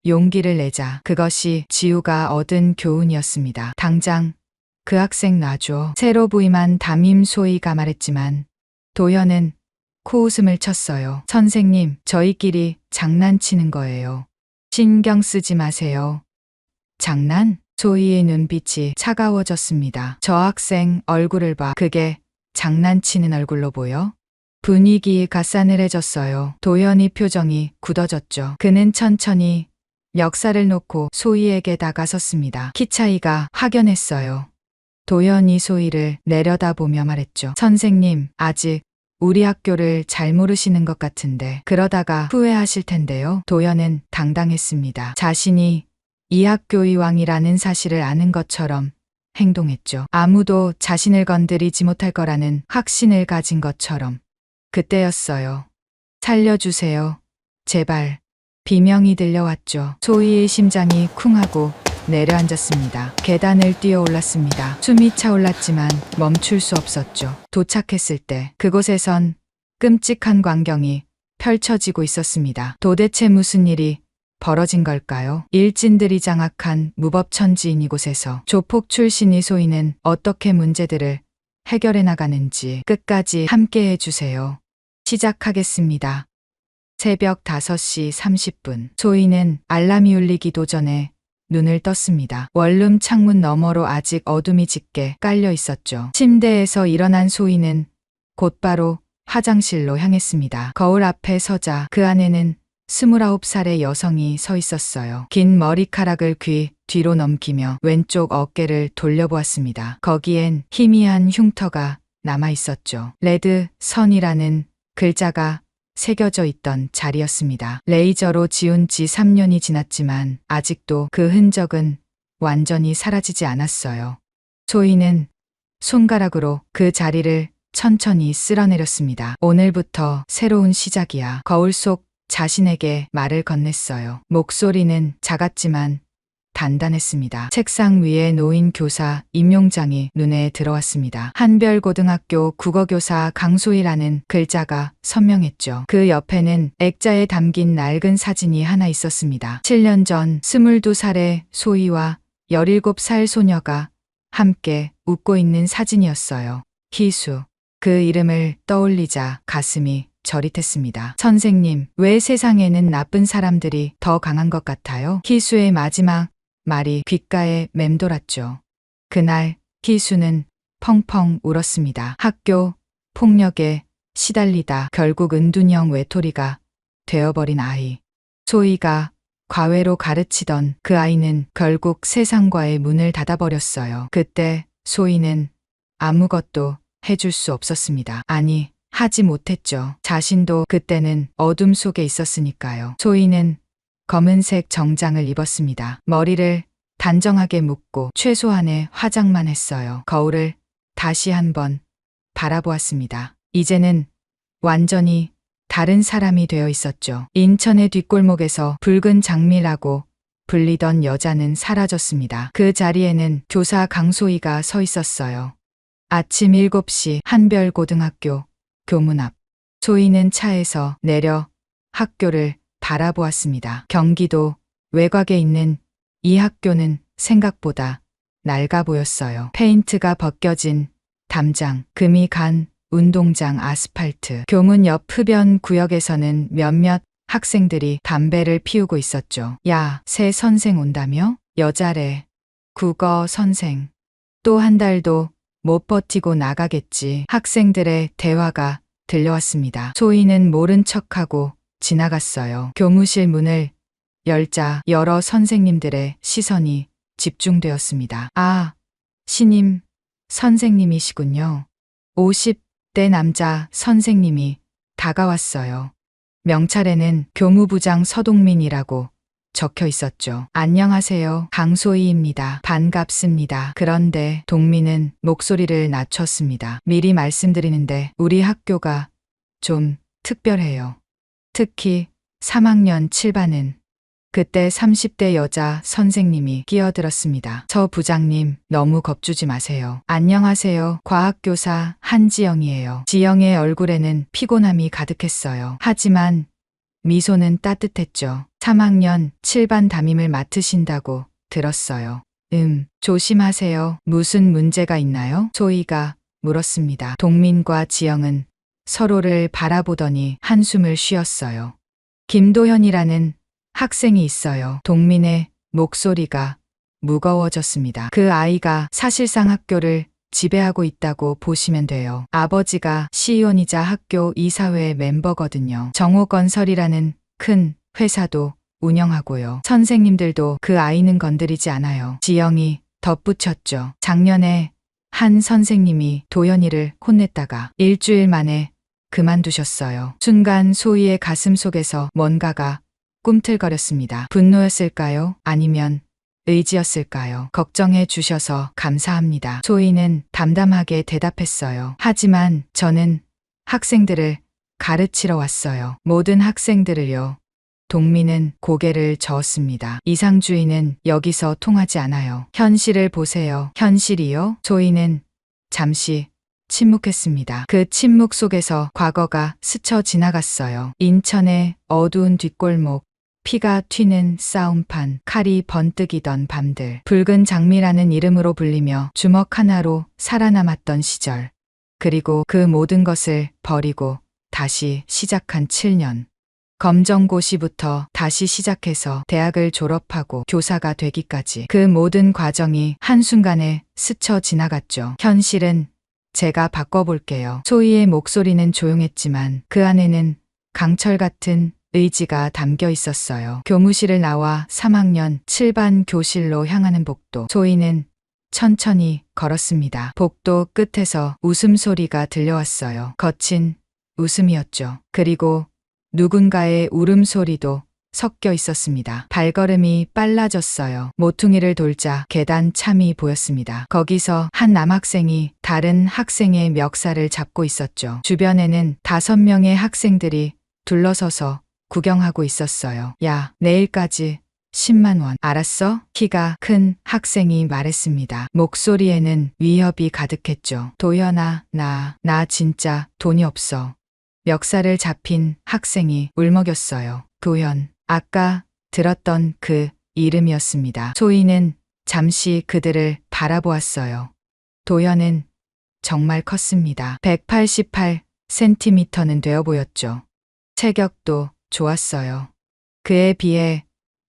용기를 내자. 그것이 지우가 얻은 교훈이었습니다. 당장 그 학생 놔줘. 새로 부임한 담임 소희가 말했지만 도현은 코웃음을 쳤어요. 선생님, 저희끼리 장난치는 거예요. 신경 쓰지 마세요. 장난? 소희의 눈빛이 차가워졌습니다. 저 학생 얼굴을 봐. 그게 장난치는 얼굴로 보여? 분위기가 싸늘해졌어요. 도현이 표정이 굳어졌죠. 그는 천천히 역사를 놓고 소희에게 다가섰습니다. 키 차이가 확연했어요. 도현이 소희를 내려다보며 말했죠. 선생님, 아직 우리 학교를 잘 모르시는 것 같은데 그러다가 후회하실 텐데요. 도현은 당당했습니다. 자신이 이 학교의 왕이라는 사실을 아는 것처럼 행동했죠. 아무도 자신을 건드리지 못할 거라는 확신을 가진 것처럼. 그때였어요. 살려주세요. 제발. 비명이 들려왔죠. 소희의 심장이 쿵하고 내려앉았습니다. 계단을 뛰어 올랐습니다. 숨이 차올랐지만 멈출 수 없었죠. 도착했을 때 그곳에선 끔찍한 광경이 펼쳐지고 있었습니다. 도대체 무슨 일이 벌어진 걸까요? 일진들이 장악한 무법천지인 이곳에서 조폭 출신이 소희는 어떻게 문제들을 해결해 나가는지 끝까지 함께 해주세요. 시작하겠습니다. 새벽 5시 30분. 소희는 알람이 울리기도 전에 눈을 떴습니다. 원룸 창문 너머로 아직 어둠이 짙게 깔려 있었죠. 침대에서 일어난 소희는 곧바로 화장실로 향했습니다. 거울 앞에 서자 그 안에는 29살의 여성이 서 있었어요. 긴 머리카락을 귀 뒤로 넘기며 왼쪽 어깨를 돌려보았습니다. 거기엔 희미한 흉터가 남아 있었죠. 레드 선이라는 글자가 새겨져 있던 자리였습니다. 레이저로 지운 지 3년이 지났지만 아직도 그 흔적은 완전히 사라지지 않았어요. 소희는 손가락으로 그 자리를 천천히 쓸어내렸습니다. 오늘부터 새로운 시작이야. 거울 속 자신에게 말을 건넸어요. 목소리는 작았지만 단단했습니다. 책상 위에 놓인 교사 임용장이 눈에 들어왔습니다. 한별고등학교 국어교사 강소희라는 글자가 선명했죠. 그 옆에는 액자에 담긴 낡은 사진이 하나 있었습니다. 7년 전 22살의 소희와 17살 소녀가 함께 웃고 있는 사진이었어요. 희수. 그 이름을 떠올리자 가슴이 저릿했습니다. 선생님, 왜 세상에는 나쁜 사람들이 더 강한 것 같아요? 희수의 마지막 말이 귓가에 맴돌았죠. 그날 희수는 펑펑 울었습니다. 학교 폭력에 시달리다 결국 은둔형 외톨이가 되어버린 아이. 소희가 과외로 가르치던 그 아이는 결국 세상과의 문을 닫아버렸어요. 그때 소희는 아무것도 해줄 수 없었습니다. 아니, 하지 못했죠. 자신도 그때는 어둠 속에 있었으니까요. 소희는 검은색 정장을 입었습니다. 머리를 단정하게 묶고 최소한의 화장만 했어요. 거울을 다시 한번 바라보았습니다. 이제는 완전히 다른 사람이 되어 있었죠. 인천의 뒷골목에서 붉은 장미라고 불리던 여자는 사라졌습니다. 그 자리에는 교사 강소희가 서 있었어요. 아침 7시 한별고등학교 교문 앞. 소희는 차에서 내려 학교를 바라보았습니다. 경기도 외곽에 있는 이 학교는 생각보다 낡아 보였어요. 페인트가 벗겨진 담장, 금이 간 운동장, 아스팔트. 교문 옆 흡연 구역에서는 몇몇 학생들이 담배를 피우고 있었죠. 야, 새 선생 온다며? 여자래. 국어 선생. 또 한 달도 못 버티고 나가겠지. 학생들의 대화가 들려왔습니다. 소희는 모른 척하고 지나갔어요. 교무실 문을 열자 여러 선생님들의 시선이 집중되었습니다. 아, 신임 선생님이시군요. 50대 남자 선생님이 다가왔어요. 명찰에는 교무부장 서동민이라고 적혀 있었죠. 안녕하세요. 강소희입니다. 반갑습니다. 그런데 동민은 목소리를 낮췄습니다. 미리 말씀드리는데 우리 학교가 좀 특별해요. 특히 3학년 7반은. 그때 30대 여자 선생님이 끼어들었습니다. 저 부장님 너무 겁주지 마세요. 안녕하세요. 과학교사 한지영이에요. 지영의 얼굴에는 피곤함이 가득했어요. 하지만 미소는 따뜻했죠. 3학년 7반 담임을 맡으신다고 들었어요. 조심하세요. 무슨 문제가 있나요? 소희가 물었습니다. 동민과 지영은 서로를 바라보더니 한숨을 쉬었어요. 김도현이라는 학생이 있어요. 동민의 목소리가 무거워졌습니다. 그 아이가 사실상 학교를 지배하고 있다고 보시면 돼요. 아버지가 시의원이자 학교 이사회 멤버거든요. 정호건설이라는 큰 회사도 운영하고요. 선생님들도 그 아이는 건드리지 않아요. 지영이 덧붙였죠. 작년에 한 선생님이 도연이를 혼냈다가 일주일 만에 그만두셨어요. 순간 소희의 가슴 속에서 뭔가가 꿈틀거렸습니다. 분노였을까요? 아니면 의지였을까요? 걱정해 주셔서 감사합니다. 소희는 담담하게 대답했어요. 하지만 저는 학생들을 가르치러 왔어요. 모든 학생들을요. 동민은 고개를 저었습니다. 이상주의는 여기서 통하지 않아요. 현실을 보세요. 현실이요? 소희는 잠시 침묵했습니다. 그 침묵 속에서 과거가 스쳐 지나갔어요. 인천의 어두운 뒷골목, 피가 튀는 싸움판, 칼이 번뜩이던 밤들, 붉은 장미라는 이름으로 불리며 주먹 하나로 살아남았던 시절, 그리고 그 모든 것을 버리고 다시 시작한 7년. 검정고시부터 다시 시작해서 대학을 졸업하고 교사가 되기까지 그 모든 과정이 한순간에 스쳐 지나갔죠. 현실은 제가 바꿔볼게요. 소희의 목소리는 조용했지만 그 안에는 강철 같은 의지가 담겨 있었어요. 교무실을 나와 3학년 7반 교실로 향하는 복도. 소희는 천천히 걸었습니다. 복도 끝에서 웃음소리가 들려왔어요. 거친 웃음이었죠. 그리고 누군가의 울음소리도 섞여 있었습니다. 발걸음이 빨라졌어요. 모퉁이를 돌자 계단 참이 보였습니다. 거기서 한 남학생이 다른 학생의 멱살을 잡고 있었죠. 주변에는 5명의 학생들이 둘러서서 구경하고 있었어요. 야, 내일까지 10만 원. 알았어? 키가 큰 학생이 말했습니다. 목소리에는 위협이 가득했죠. 도현아, 나 진짜 돈이 없어. 멱살을 잡힌 학생이 울먹였어요. 도현, 아까 들었던 그 이름이었습니다. 소희는 잠시 그들을 바라보았어요. 도현은 정말 컸습니다. 188cm는 되어 보였죠. 체격도 좋았어요. 그에 비해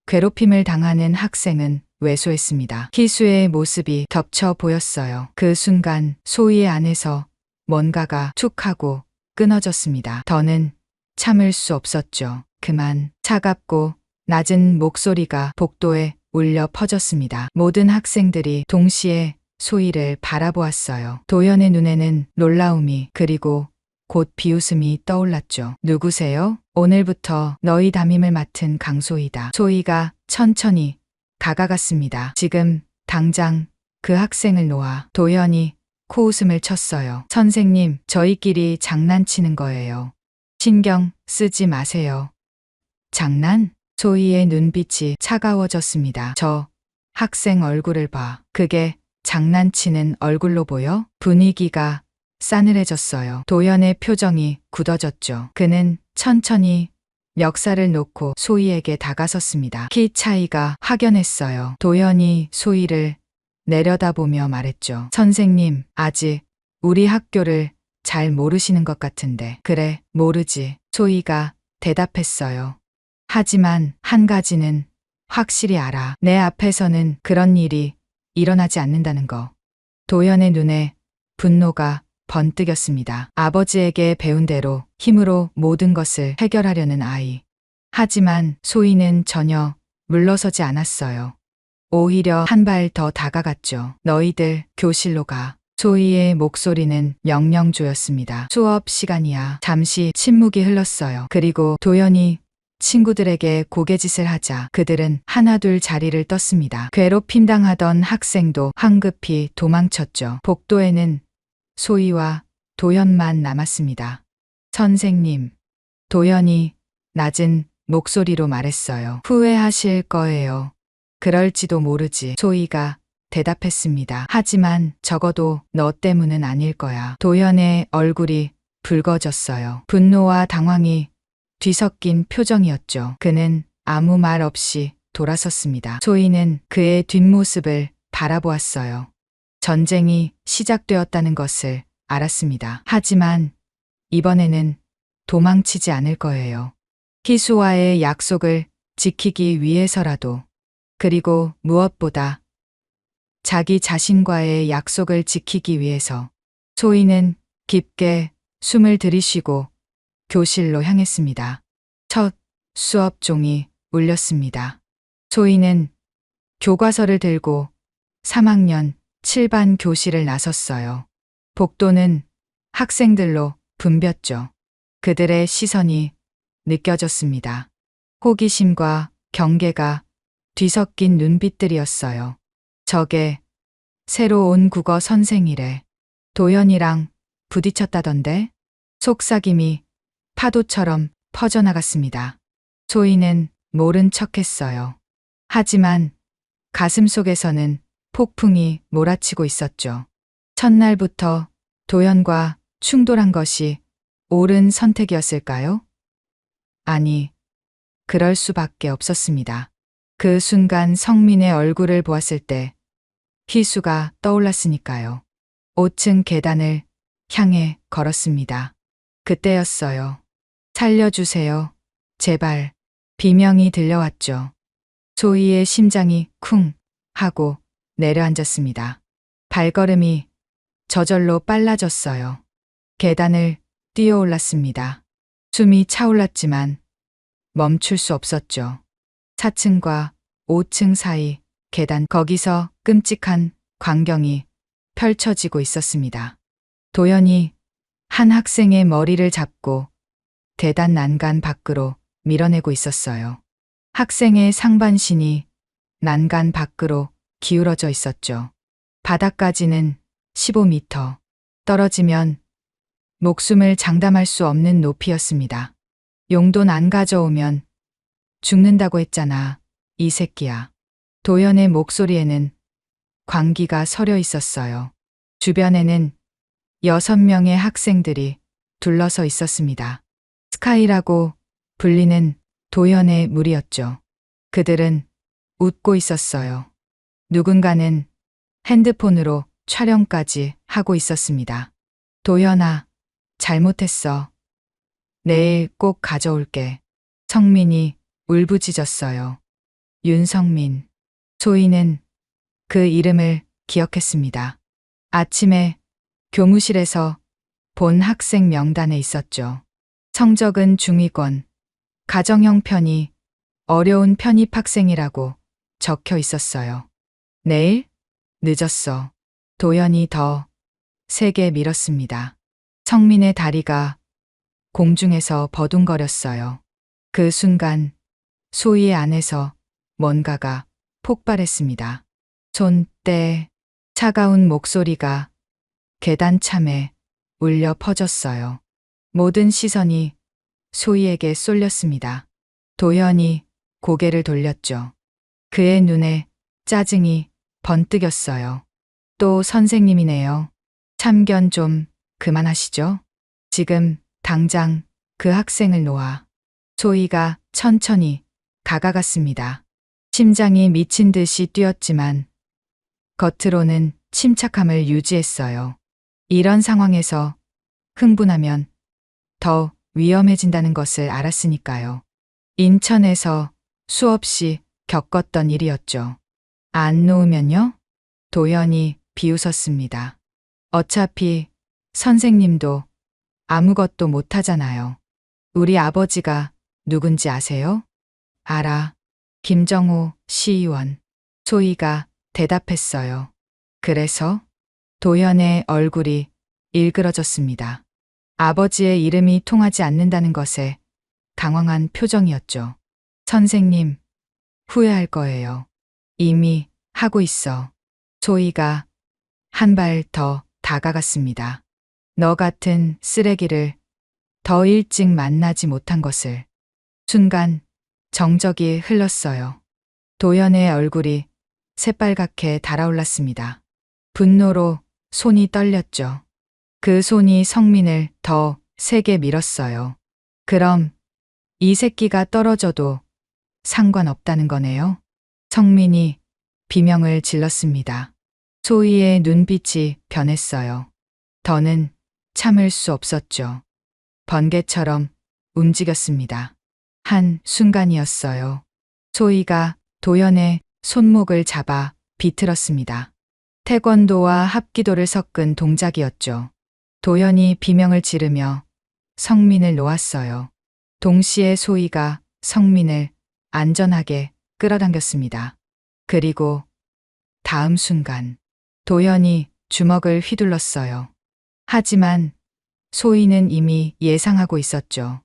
괴롭힘을 당하는 학생은 왜소했습니다. 희수의 모습이 겹쳐 보였어요. 그 순간 소희의 안에서 뭔가가 툭 하고 끊어졌습니다. 더는 참을 수 없었죠. 그만. 차갑고 낮은 목소리가 복도에 울려 퍼졌습니다. 모든 학생들이 동시에 소희를 바라보았어요. 도현의 눈에는 놀라움이 그리고 곧 비웃음이 떠올랐죠. 누구세요? 오늘부터 너희 담임을 맡은 강소희다. 소희가 천천히 다가갔습니다. 지금 당장 그 학생을 놓아. 도현이 코웃음을 쳤어요. 선생님, 저희끼리 장난치는 거예요. 신경 쓰지 마세요. 장난? 소희의 눈빛이 차가워졌습니다. 저 학생 얼굴을 봐. 그게 장난치는 얼굴로 보여? 분위기가 싸늘해졌어요. 도연의 표정이 굳어졌죠. 그는 천천히 멱살을 놓고 소희에게 다가섰습니다. 키 차이가 확연했어요. 도연이 소희를 내려다보며 말했죠. 선생님, 아직 우리 학교를 잘 모르시는 것 같은데. 그래, 모르지. 소희가 대답했어요. 하지만 한 가지는 확실히 알아. 내 앞에서는 그런 일이 일어나지 않는다는 거. 도연의 눈에 분노가 번뜩였습니다. 아버지에게 배운 대로 힘으로 모든 것을 해결하려는 아이. 하지만 소희는 전혀 물러서지 않았어요. 오히려 한 발 더 다가갔죠. 너희들 교실로 가. 소희의 목소리는 명령조였습니다. 수업 시간이야. 잠시 침묵이 흘렀어요. 그리고 도연이 친구들에게 고개짓을 하자 그들은 하나둘 자리를 떴습니다. 괴롭힘 당하던 학생도 황급히 도망쳤죠. 복도에는 소희와 도연만 남았습니다. 선생님, 도연이 낮은 목소리로 말했어요. 후회하실 거예요. 그럴지도 모르지. 소희가 대답했습니다. 하지만 적어도 너 때문은 아닐 거야. 도연의 얼굴이 붉어졌어요. 분노와 당황이 뒤섞인 표정이었죠. 그는 아무 말 없이 돌아섰습니다. 소희는 그의 뒷모습을 바라보았어요. 전쟁이 시작되었다는 것을 알았습니다. 하지만 이번에는 도망치지 않을 거예요. 희수와의 약속을 지키기 위해서라도, 그리고 무엇보다 자기 자신과의 약속을 지키기 위해서. 소희는 깊게 숨을 들이쉬고 교실로 향했습니다. 첫 수업 종이 울렸습니다. 소희는 교과서를 들고 3학년 7반 교실을 나섰어요. 복도는 학생들로 붐볐죠. 그들의 시선이 느껴졌습니다. 호기심과 경계가 뒤섞인 눈빛들이었어요. 저게 새로 온 국어 선생이래. 도연이랑 부딪혔다던데? 속삭임이 파도처럼 퍼져나갔습니다. 소희는 모른 척했어요. 하지만 가슴속에서는 폭풍이 몰아치고 있었죠. 첫날부터 도연과 충돌한 것이 옳은 선택이었을까요? 아니, 그럴 수밖에 없었습니다. 그 순간 성민의 얼굴을 보았을 때 희수가 떠올랐으니까요. 5층 계단을 향해 걸었습니다. 그때였어요. 살려주세요. 제발. 비명이 들려왔죠. 소희의 심장이 쿵 하고 내려앉았습니다. 발걸음이 저절로 빨라졌어요. 계단을 뛰어올랐습니다. 숨이 차올랐지만 멈출 수 없었죠. 4층과 5층 사이 계단, 거기서 끔찍한 광경이 펼쳐지고 있었습니다. 도연이 한 학생의 머리를 잡고 계단 난간 밖으로 밀어내고 있었어요. 학생의 상반신이 난간 밖으로 기울어져 있었죠. 바닥까지는 15m. 떨어지면 목숨을 장담할 수 없는 높이였습니다. 용돈 안 가져오면 죽는다고 했잖아, 이 새끼야. 도연의 목소리에는 광기가 서려 있었어요. 주변에는 6명의 학생들이 둘러서 있었습니다. 스카이라고 불리는 도연의 무리였죠. 그들은 웃고 있었어요. 누군가는 핸드폰으로 촬영까지 하고 있었습니다. 도연아, 잘못했어. 내일 꼭 가져올게. 성민이 울부짖었어요. 윤성민. 소희는 그 이름을 기억했습니다. 아침에 교무실에서 본 학생 명단에 있었죠. 성적은 중위권, 가정 형편이 어려운 편입 학생이라고 적혀 있었어요. 내일? 늦었어. 도연이 더 세게 밀었습니다. 성민의 다리가 공중에서 버둥거렸어요. 그 순간 소희의 안에서 뭔가가 폭발했습니다. 손때 차가운 목소리가 계단 참에 울려 퍼졌어요. 모든 시선이 소희에게 쏠렸습니다. 도현이 고개를 돌렸죠. 그의 눈에 짜증이 번뜩였어요. 또 선생님이네요. 참견 좀 그만하시죠. 지금 당장 그 학생을 놓아. 소희가 천천히 다가갔습니다. 심장이 미친 듯이 뛰었지만 겉으로는 침착함을 유지했어요. 이런 상황에서 흥분하면 더 위험해진다는 것을 알았으니까요. 인천에서 수없이 겪었던 일이었죠. 안 놓으면요? 도연이 비웃었습니다. 어차피 선생님도 아무것도 못하잖아요. 우리 아버지가 누군지 아세요? 알아. 김정호 시의원. 소희가 대답했어요. 그래서 도연의 얼굴이 일그러졌습니다. 아버지의 이름이 통하지 않는다는 것에 당황한 표정이었죠. 선생님, 후회할 거예요. 이미 하고 있어. 소희가 한 발 더 다가갔습니다. 너 같은 쓰레기를 더 일찍 만나지 못한 것을. 순간 정적이 흘렀어요. 도연의 얼굴이 새빨갛게 달아올랐습니다. 분노로 손이 떨렸죠. 그 손이 성민을 더 세게 밀었어요. 그럼 이 새끼가 떨어져도 상관없다는 거네요. 성민이 비명을 질렀습니다. 소희의 눈빛이 변했어요. 더는 참을 수 없었죠. 번개처럼 움직였습니다. 한 순간이었어요. 소희가 도연의 손목을 잡아 비틀었습니다. 태권도와 합기도를 섞은 동작이었죠. 도연이 비명을 지르며 성민을 놓았어요. 동시에 소희가 성민을 안전하게 끌어당겼습니다. 그리고 다음 순간 도연이 주먹을 휘둘렀어요. 하지만 소희는 이미 예상하고 있었죠.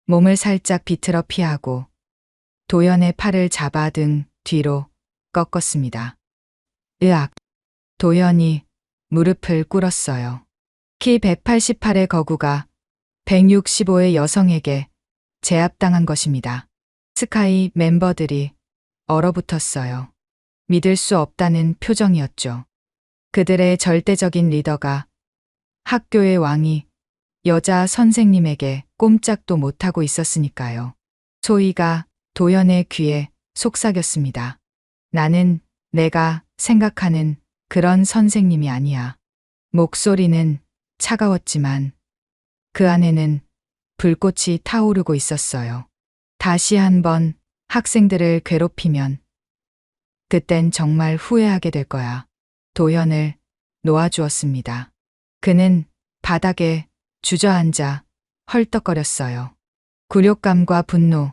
몸을 살짝 비틀어 피하고 도연의 팔을 잡아 등 뒤로 꺾었습니다. 으악! 도연이 무릎을 꿇었어요. 키 188의 거구가 165의 여성에게 제압당한 것입니다. 스카이 멤버들이 얼어붙었어요. 믿을 수 없다는 표정이었죠. 그들의 절대적인 리더가 학교의 왕이 여자 선생님에게 꼼짝도 못하고 있었으니까요. 소희가 도연의 귀에 속삭였습니다. 나는 내가 생각하는 그런 선생님이 아니야. 목소리는 차가웠지만 그 안에는 불꽃이 타오르고 있었어요. 다시 한번 학생들을 괴롭히면 그땐 정말 후회하게 될 거야. 도연을 놓아주었습니다. 그는 바닥에 주저앉아 헐떡거렸어요. 굴욕감과 분노,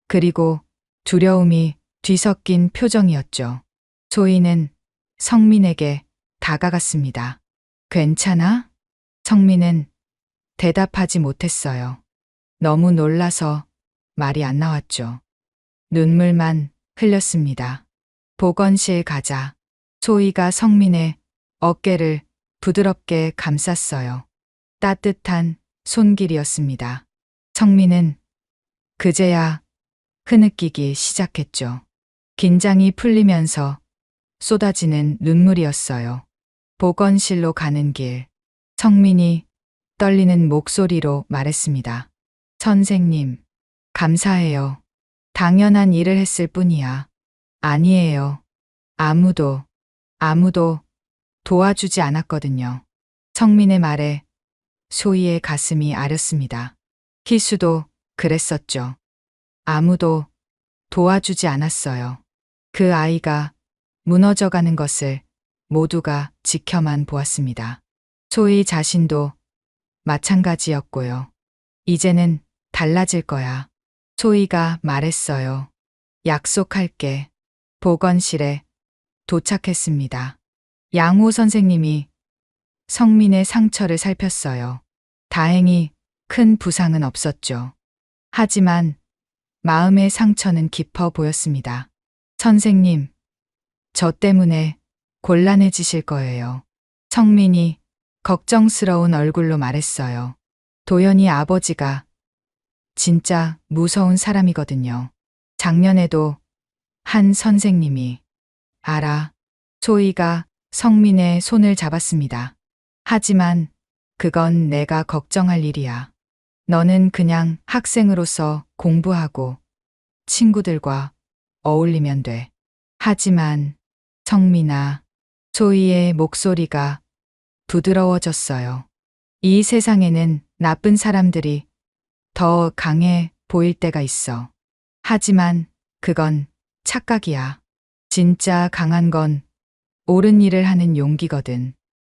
그리고 두려움이 뒤섞인 표정이었죠. 소희는 성민에게 다가갔습니다. 괜찮아? 성민은 대답하지 못했어요. 너무 놀라서 말이 안 나왔죠. 눈물만 흘렸습니다. 보건실 가자. 소희가 성민의 어깨를 부드럽게 감쌌어요. 따뜻한 손길이었습니다. 성민은 그제야 흐느끼기 시작했죠. 긴장이 풀리면서 쏟아지는 눈물이었어요. 보건실로 가는 길, 성민이 떨리는 목소리로 말했습니다. 선생님, 감사해요. 당연한 일을 했을 뿐이야. 아니에요. 아무도 도와주지 않았거든요. 성민의 말에 소희의 가슴이 아렸습니다. 희수도 그랬었죠. 아무도 도와주지 않았어요. 그 아이가 무너져가는 것을 모두가 지켜만 보았습니다. 소희 자신도 마찬가지였고요. 이제는 달라질 거야. 소희가 말했어요. 약속할게. 보건실에 도착했습니다. 양호 선생님이 성민의 상처를 살폈어요. 다행히 큰 부상은 없었죠. 하지만 마음의 상처는 깊어 보였습니다. 선생님, 저 때문에 곤란해지실 거예요. 성민이 걱정스러운 얼굴로 말했어요. 도연이 아버지가 진짜 무서운 사람이거든요. 작년에도 한 선생님이 알아. 소희가 성민의 손을 잡았습니다. 하지만 그건 내가 걱정할 일이야. 너는 그냥 학생으로서 공부하고 친구들과 어울리면 돼. 하지만 성민아, 소희의 목소리가 부드러워졌어요. 이 세상에는 나쁜 사람들이 더 강해 보일 때가 있어. 하지만 그건 착각이야. 진짜 강한 건 옳은 일을 하는 용기거든.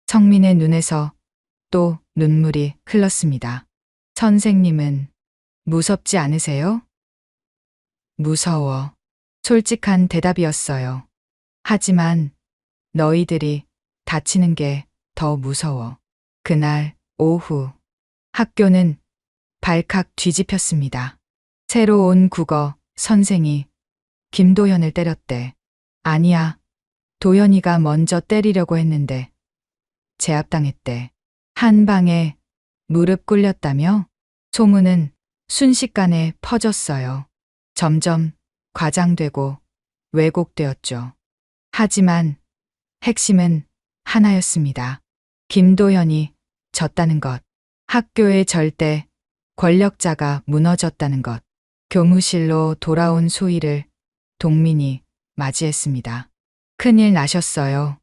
성민의 눈에서 또 눈물이 흘렀습니다. 선생님은 무섭지 않으세요? 무서워. 솔직한 대답이었어요. 하지만 너희들이 다치는 게 더 무서워. 그날 오후 학교는 발칵 뒤집혔습니다. 새로 온 국어 선생이 김도현을 때렸대. 아니야. 도현이가 먼저 때리려고 했는데 제압당했대. 한 방에 무릎 꿇렸다며 소문은 순식간에 퍼졌어요. 점점 과장되고 왜곡되었죠. 하지만 핵심은 하나였습니다. 김도현이 졌다는 것. 학교의 절대 권력자가 무너졌다는 것. 교무실로 돌아온 소희를 동민이 맞이했습니다. 큰일 나셨어요.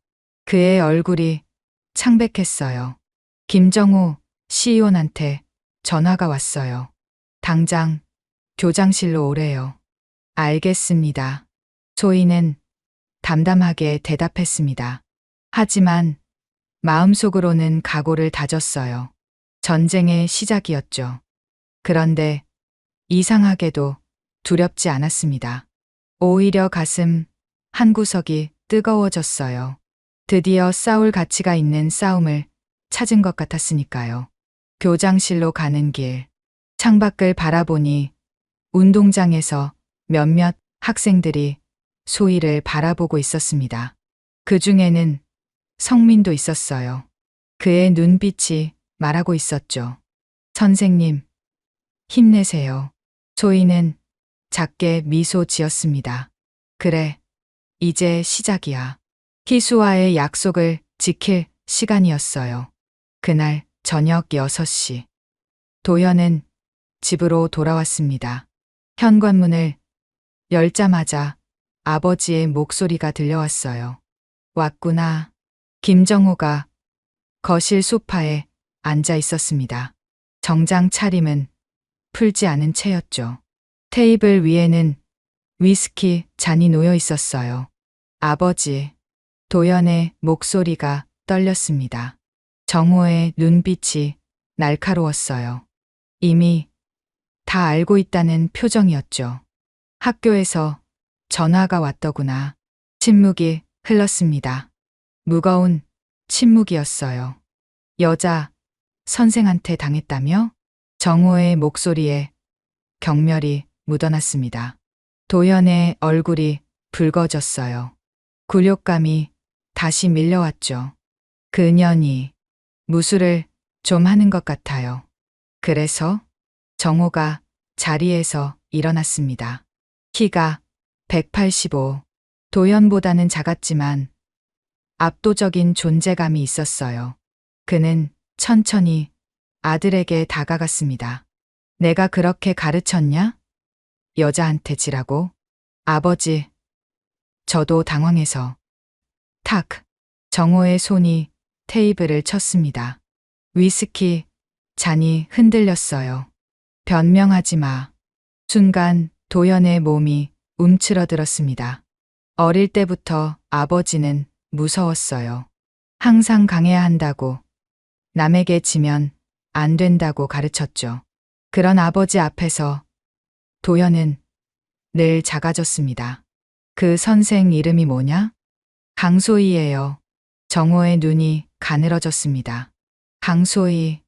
그의 얼굴이 창백했어요. 김정우 시의원한테 전화가 왔어요. 당장 교장실로 오래요. 알겠습니다. 소희는 담담하게 대답했습니다. 하지만 마음속으로는 각오를 다졌어요. 전쟁의 시작이었죠. 그런데 이상하게도 두렵지 않았습니다. 오히려 가슴 한구석이 뜨거워졌어요. 드디어 싸울 가치가 있는 싸움을 찾은 것 같았으니까요. 교장실로 가는 길, 창밖을 바라보니 운동장에서 몇몇 학생들이 소희를 바라보고 있었습니다. 그 중에는 성민도 있었어요. 그의 눈빛이 말하고 있었죠. 선생님, 힘내세요. 소희는 작게 미소 지었습니다. 그래, 이제 시작이야. 희수와의 약속을 지킬 시간이었어요. 그날 저녁 6시. 도현은 집으로 돌아왔습니다. 현관문을 열자마자 아버지의 목소리가 들려왔어요. 왔구나. 김정호가 거실 소파에 앉아 있었습니다. 정장 차림은 풀지 않은 채였죠. 테이블 위에는 위스키 잔이 놓여 있었어요. 아버지, 도연의 목소리가 떨렸습니다. 정호의 눈빛이 날카로웠어요. 이미 다 알고 있다는 표정이었죠. 학교에서 전화가 왔더구나. 침묵이 흘렀습니다. 무거운 침묵이었어요. 여자 선생한테 당했다며? 정호의 목소리에 경멸이 묻어났습니다. 도연의 얼굴이 붉어졌어요. 굴욕감이 다시 밀려왔죠. 그년이 무술을 좀 하는 것 같아요. 그래서 정호가 자리에서 일어났습니다. 키가 185, 도연보다는 작았지만 압도적인 존재감이 있었어요. 그는 천천히 아들에게 다가갔습니다. 내가 그렇게 가르쳤냐? 여자한테 지라고? 아버지, 저도 당황해서. 탁, 정호의 손이 테이블을 쳤습니다. 위스키 잔이 흔들렸어요. 변명하지 마. 순간 도연의 몸이 움츠러들었습니다. 어릴 때부터 아버지는 무서웠어요. 항상 강해야 한다고, 남에게 지면 안 된다고 가르쳤죠. 그런 아버지 앞에서 도연은 늘 작아졌습니다. 그 선생 이름이 뭐냐? 강소희예요. 정호의 눈이 가늘어졌습니다. 강소희.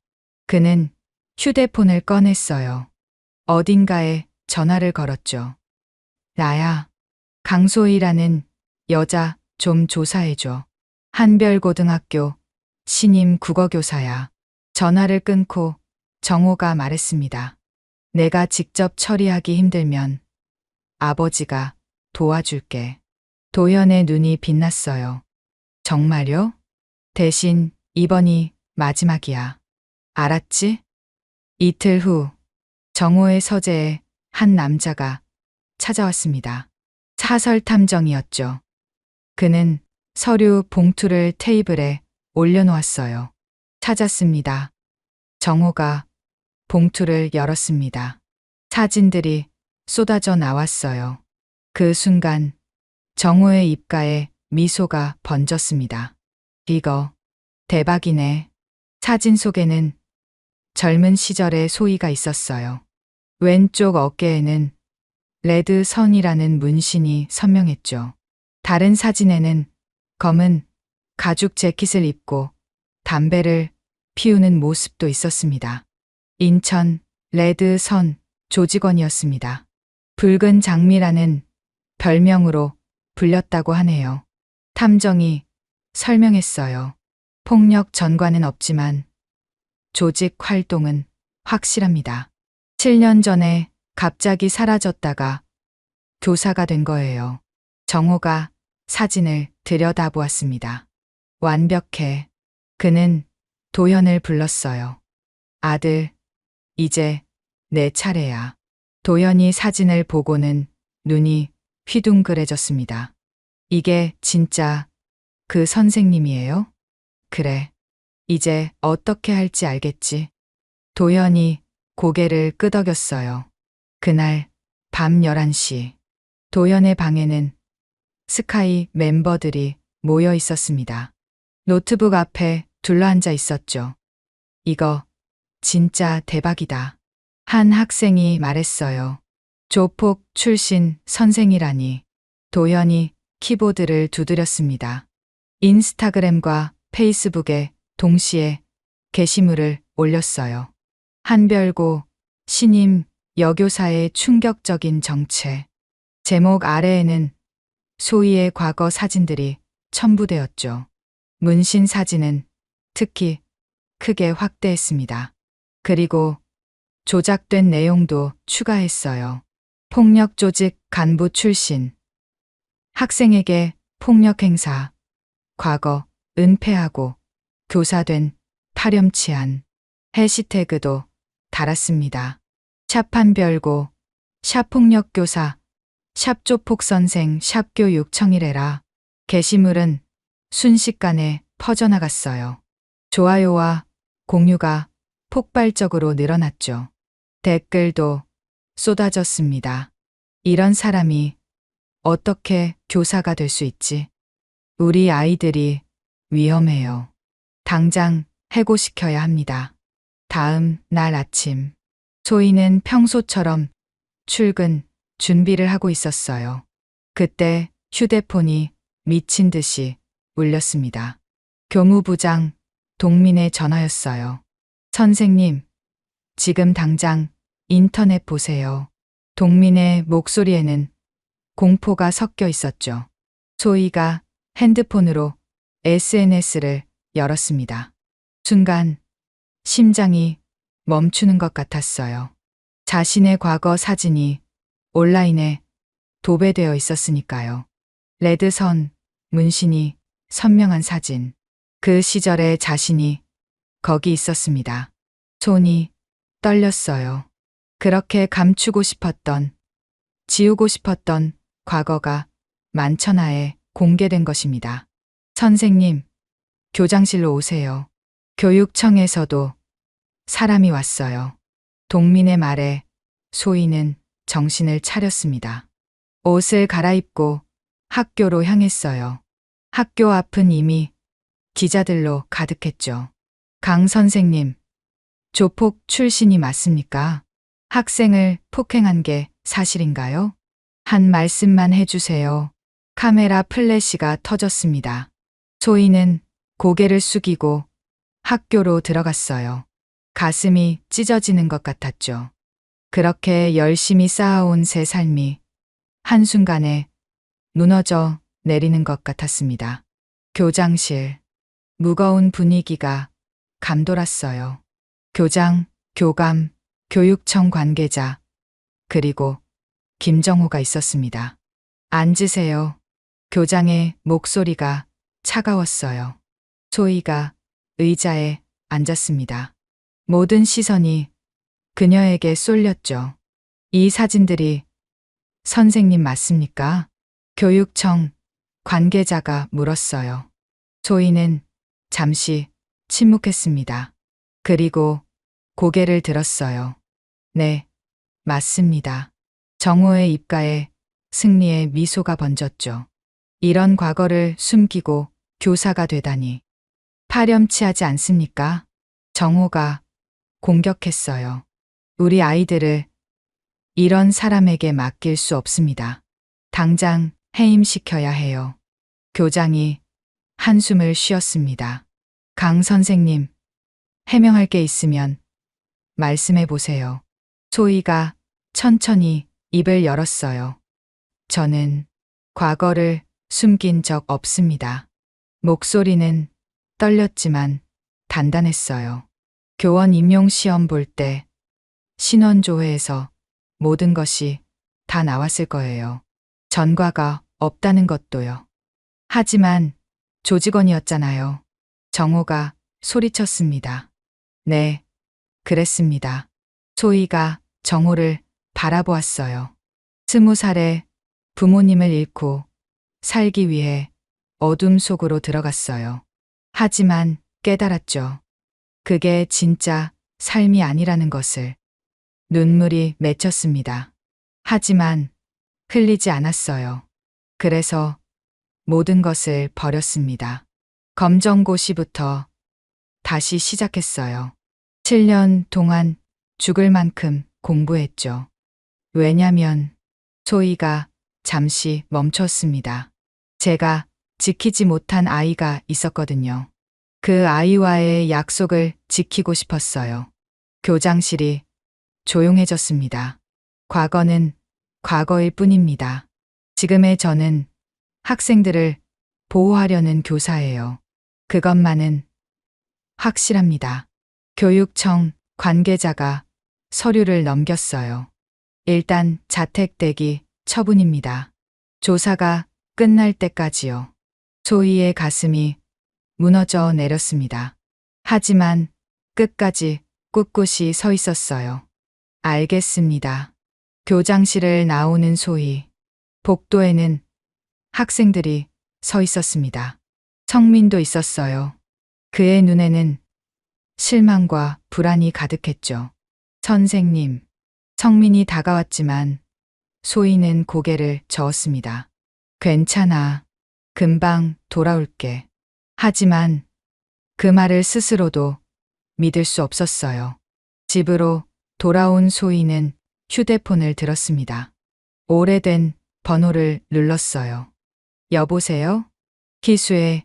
그는 휴대폰을 꺼냈어요. 어딘가에 전화를 걸었죠. 나야. 강소희라는 여자 좀 조사해줘. 한별고등학교 신임 국어교사야. 전화를 끊고 정호가 말했습니다. 내가 직접 처리하기 힘들면 아버지가 도와줄게. 도현의 눈이 빛났어요. 정말요? 대신 이번이 마지막이야. 알았지? 이틀 후 정호의 서재에 한 남자가 찾아왔습니다. 사설 탐정이었죠. 그는 서류 봉투를 테이블에 올려놓았어요. 찾았습니다. 정호가 봉투를 열었습니다. 사진들이 쏟아져 나왔어요. 그 순간 정호의 입가에 미소가 번졌습니다. 이거 대박이네. 사진 속에는 젊은 시절의 소희가 있었어요. 왼쪽 어깨에는 레드 선이라는 문신이 선명했죠. 다른 사진에는 검은 가죽 재킷을 입고 담배를 피우는 모습도 있었습니다. 인천 레드 선 조직원이었습니다. 붉은 장미라는 별명으로 불렸다고 하네요. 탐정이 설명했어요. 폭력 전과는 없지만 조직 활동은 확실합니다. 7년 전에 갑자기 사라졌다가 교사가 된 거예요. 정호가 사진을 들여다보았습니다. 완벽해. 그는 도현을 불렀어요. 아들, 이제 내 차례야. 도현이 사진을 보고는 눈이 휘둥그레졌습니다. 이게 진짜 그 선생님이에요? 그래. 이제 어떻게 할지 알겠지. 도현이 고개를 끄덕였어요. 그날 밤 11시 도현의 방에는 스카이 멤버들이 모여 있었습니다. 노트북 앞에 둘러앉아 있었죠. 이거 진짜 대박이다. 한 학생이 말했어요. 조폭 출신 선생이라니. 도현이 키보드를 두드렸습니다. 인스타그램과 페이스북에 동시에 게시물을 올렸어요. 한별고 신임 여교사의 충격적인 정체. 제목 아래에는 소희의 과거 사진들이 첨부되었죠. 문신 사진은 특히 크게 확대했습니다. 그리고 조작된 내용도 추가했어요. 폭력 조직 간부 출신. 학생에게 폭력 행사. 과거 은폐하고 교사된 파렴치한. 해시태그도 달았습니다. 샵 한별고, 샵 폭력교사, 샵 조폭선생, 샵 교육 청일해라. 게시물은 순식간에 퍼져나갔어요. 좋아요와 공유가 폭발적으로 늘어났죠. 댓글도 쏟아졌습니다. 이런 사람이 어떻게 교사가 될 수 있지? 우리 아이들이 위험해요. 당장 해고시켜야 합니다. 다음 날 아침, 소희는 평소처럼 출근 준비를 하고 있었어요. 그때 휴대폰이 미친 듯이 울렸습니다. 교무부장 동민의 전화였어요. 선생님, 지금 당장 인터넷 보세요. 동민의 목소리에는 공포가 섞여 있었죠. 소희가 핸드폰으로 SNS를 열었습니다. 순간 심장이 멈추는 것 같았어요. 자신의 과거 사진이 온라인에 도배되어 있었으니까요. 레드선 문신이 선명한 사진. 그 시절의 자신이 거기 있었습니다. 손이 떨렸어요. 그렇게 감추고 싶었던, 지우고 싶었던 과거가 만천하에 공개된 것입니다. 선생님, 교장실로 오세요. 교육청에서도 사람이 왔어요. 동민의 말에 소희는 정신을 차렸습니다. 옷을 갈아입고 학교로 향했어요. 학교 앞은 이미 기자들로 가득했죠. 강 선생님, 조폭 출신이 맞습니까? 학생을 폭행한 게 사실인가요? 한 말씀만 해주세요. 카메라 플래시가 터졌습니다. 소희는 고개를 숙이고 학교로 들어갔어요. 가슴이 찢어지는 것 같았죠. 그렇게 열심히 쌓아온 새 삶이 한순간에 무너져 내리는 것 같았습니다. 교장실. 무거운 분위기가 감돌았어요. 교장, 교감, 교육청 관계자, 그리고 김정호가 있었습니다. 앉으세요. 교장의 목소리가 차가웠어요. 소희가 의자에 앉았습니다. 모든 시선이 그녀에게 쏠렸죠. 이 사진들이 선생님 맞습니까? 교육청 관계자가 물었어요. 소희는 잠시 침묵했습니다. 그리고 고개를 들었어요. 네, 맞습니다. 정호의 입가에 승리의 미소가 번졌죠. 이런 과거를 숨기고 교사가 되다니. 파렴치하지 않습니까? 정호가 공격했어요. 우리 아이들을 이런 사람에게 맡길 수 없습니다. 당장 해임시켜야 해요. 교장이 한숨을 쉬었습니다. 강 선생님, 해명할 게 있으면 말씀해 보세요. 소희가 천천히 입을 열었어요. 저는 과거를 숨긴 적 없습니다. 목소리는 떨렸지만 단단했어요. 교원 임용 시험 볼 때 신원조회에서 모든 것이 다 나왔을 거예요. 전과가 없다는 것도요. 하지만 조직원이었잖아요. 정호가 소리쳤습니다. 네, 그랬습니다. 소희가 정호를 바라보았어요. 20살에 부모님을 잃고 살기 위해 어둠 속으로 들어갔어요. 하지만 깨달았죠. 그게 진짜 삶이 아니라는 것을. 눈물이 맺혔습니다. 하지만 흘리지 않았어요. 그래서 모든 것을 버렸습니다. 검정고시부터 다시 시작했어요. 7년 동안 죽을 만큼 공부했죠. 왜냐면 소희가 잠시 멈췄습니다. 제가 지키지 못한 아이가 있었거든요. 그 아이와의 약속을 지키고 싶었어요. 교장실이 조용해졌습니다. 과거는 과거일 뿐입니다. 지금의 저는 학생들을 보호하려는 교사예요. 그것만은 확실합니다. 교육청 관계자가 서류를 넘겼어요. 일단 자택대기 처분입니다. 조사가 끝날 때까지요. 소희의 가슴이 무너져 내렸습니다. 하지만 끝까지 꿋꿋이 서 있었어요. 알겠습니다. 교장실을 나오는 소희. 복도에는 학생들이 서 있었습니다. 성민도 있었어요. 그의 눈에는 실망과 불안이 가득했죠. 선생님, 성민이 다가왔지만 소희는 고개를 저었습니다. 괜찮아. 금방 돌아올게. 하지만 그 말을 스스로도 믿을 수 없었어요. 집으로 돌아온 소희는 휴대폰을 들었습니다. 오래된 번호를 눌렀어요. 여보세요? 희수의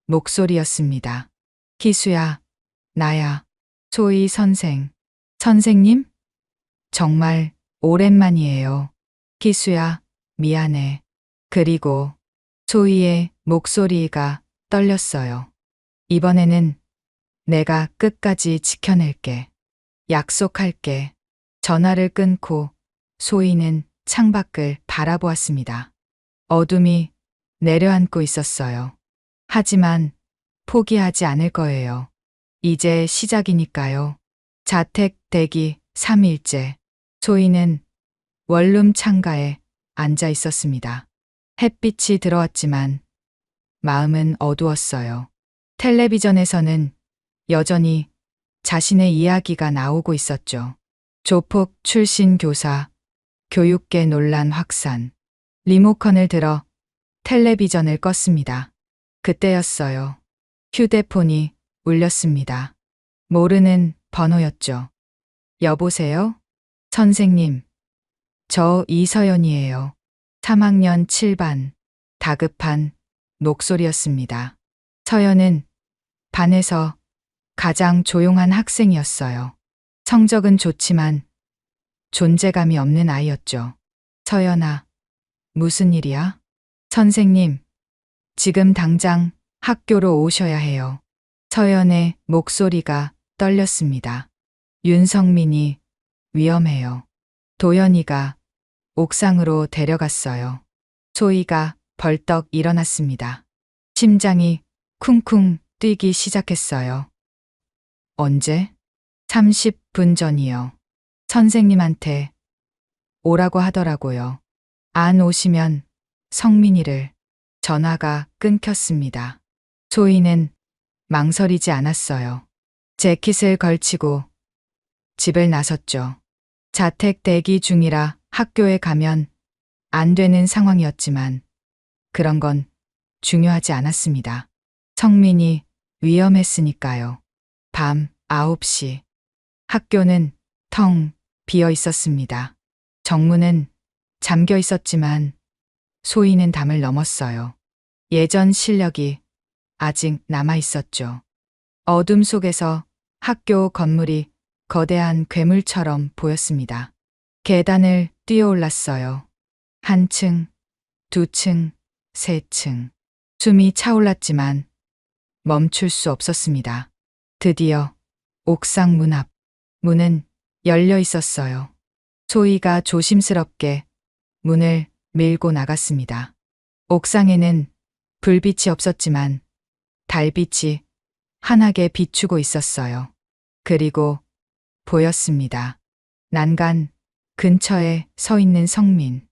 목소리였습니다. 희수야, 나야. 소희 선생. 선생님? 정말 오랜만이에요. 희수야, 미안해. 그리고 소희의 목소리가 떨렸어요. 이번에는 내가 끝까지 지켜낼게. 약속할게. 전화를 끊고 소희는 창밖을 바라보았습니다. 어둠이 내려앉고 있었어요. 하지만 포기하지 않을 거예요. 이제 시작이니까요. 자택 대기 3일째. 소희는 원룸 창가에 앉아 있었습니다. 햇빛이 들어왔지만 마음은 어두웠어요. 텔레비전에서는 여전히 자신의 이야기가 나오고 있었죠. 조폭 출신 교사, 교육계 논란 확산. 리모컨을 들어 텔레비전을 껐습니다. 그때였어요. 휴대폰이 울렸습니다. 모르는 번호였죠. 여보세요? 선생님, 저 이서연이에요. 3학년 7반. 다급한 목소리였습니다. 서연은 반에서 가장 조용한 학생이었어요. 성적은 좋지만 존재감이 없는 아이였죠. 서연아, 무슨 일이야? 선생님, 지금 당장 학교로 오셔야 해요. 서연의 목소리가 떨렸습니다. 윤성민이 위험해요. 도연이가 옥상으로 데려갔어요. 소희가 벌떡 일어났습니다. 심장이 쿵쿵 뛰기 시작했어요. 언제? 30분 전이요. 선생님한테 오라고 하더라고요. 안 오시면 성민이를. 전화가 끊겼습니다. 소희는 망설이지 않았어요. 재킷을 걸치고 집을 나섰죠. 자택 대기 중이라 학교에 가면 안 되는 상황이었지만 그런 건 중요하지 않았습니다. 성민이 위험했으니까요. 밤 9시. 학교는 텅 비어 있었습니다. 정문은 잠겨 있었지만 소희는 담을 넘었어요. 예전 실력이 아직 남아 있었죠. 어둠 속에서 학교 건물이 거대한 괴물처럼 보였습니다. 계단을 뛰어올랐어요. 한 층, 두 층, 세 층. 숨이 차올랐지만 멈출 수 없었습니다. 드디어 옥상 문 앞. 문은 열려 있었어요. 소희가 조심스럽게 문을 밀고 나갔습니다. 옥상에는 불빛이 없었지만 달빛이 환하게 비추고 있었어요. 그리고 보였습니다. 난간 근처에 서 있는 성민.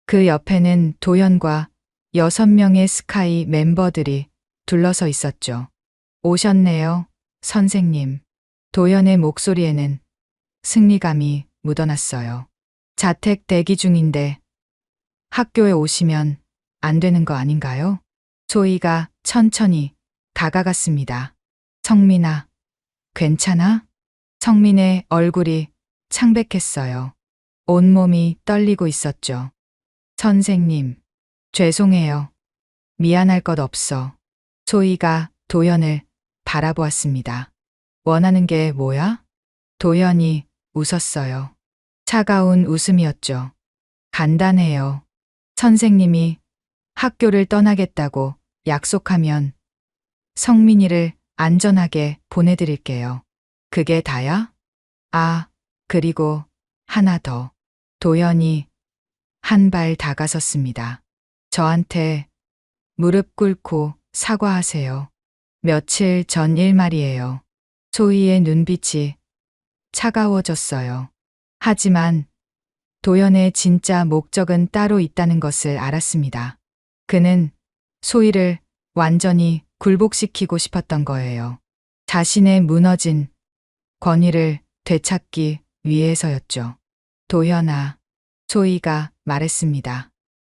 그 옆에는 도연과 6명의 스카이 멤버들이 둘러서 있었죠. 오셨네요, 선생님. 도연의 목소리에는 승리감이 묻어났어요. 자택 대기 중인데 학교에 오시면 안 되는 거 아닌가요? 소희가 천천히 다가갔습니다. 성민아, 괜찮아? 성민의 얼굴이 창백했어요. 온몸이 떨리고 있었죠. 선생님, 죄송해요. 미안할 것 없어. 소희가 도연을 바라보았습니다. 원하는 게 뭐야? 도연이 웃었어요. 차가운 웃음이었죠. 간단해요. 선생님이 학교를 떠나겠다고 약속하면 성민이를 안전하게 보내드릴게요. 그게 다야? 아, 그리고 하나 더. 도연이 한 발 다가섰습니다. 저한테 무릎 꿇고 사과하세요. 며칠 전 일 말이에요. 소희의 눈빛이 차가워졌어요. 하지만 도연의 진짜 목적은 따로 있다는 것을 알았습니다. 그는 소희를 완전히 굴복시키고 싶었던 거예요. 자신의 무너진 권위를 되찾기 위해서였죠. 도연아, 소희가 말했습니다.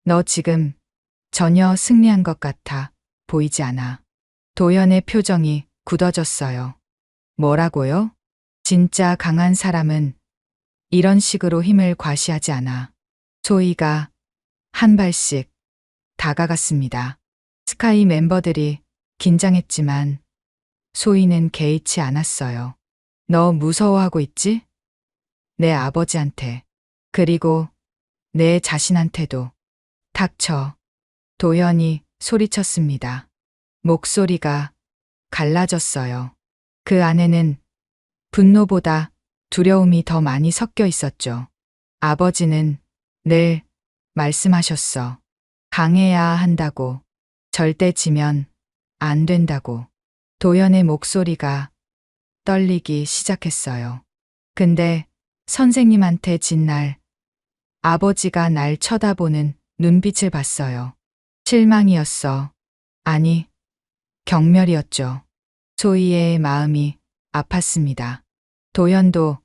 너 지금 전혀 승리한 것 같아 보이지 않아. 도연의 표정이 굳어졌어요. 뭐라고요? 진짜 강한 사람은 이런 식으로 힘을 과시하지 않아. 소희가 한 발씩 다가갔습니다. 스카이 멤버들이 긴장했지만 소희는 개의치 않았어요. 너 무서워하고 있지? 내 아버지한테. 그리고 내 자신한테도. 닥쳐. 도연이 소리쳤습니다. 목소리가 갈라졌어요. 그 안에는 분노보다 두려움이 더 많이 섞여 있었죠. 아버지는 늘 말씀하셨어. 강해야 한다고. 절대 지면 안 된다고. 도연의 목소리가 떨리기 시작했어요. 근데 선생님한테 진 날 아버지가 날 쳐다보는 눈빛을 봤어요. 실망이었어. 아니, 경멸이었죠. 소희의 마음이 아팠습니다. 도연도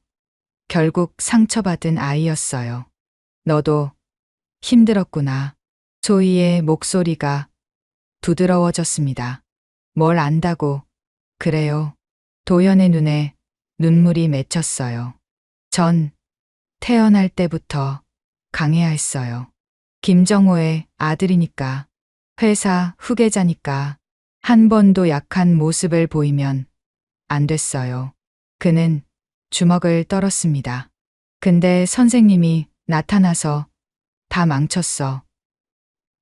결국 상처받은 아이였어요. 너도 힘들었구나. 소희의 목소리가 부드러워졌습니다. 뭘 안다고 그래요. 도연의 눈에 눈물이 맺혔어요. 전 태어날 때부터 강해야 했어요. 김정호의 아들이니까, 회사 후계자니까 한 번도 약한 모습을 보이면 안 됐어요. 그는 주먹을 떨었습니다. 근데 선생님이 나타나서 다 망쳤어.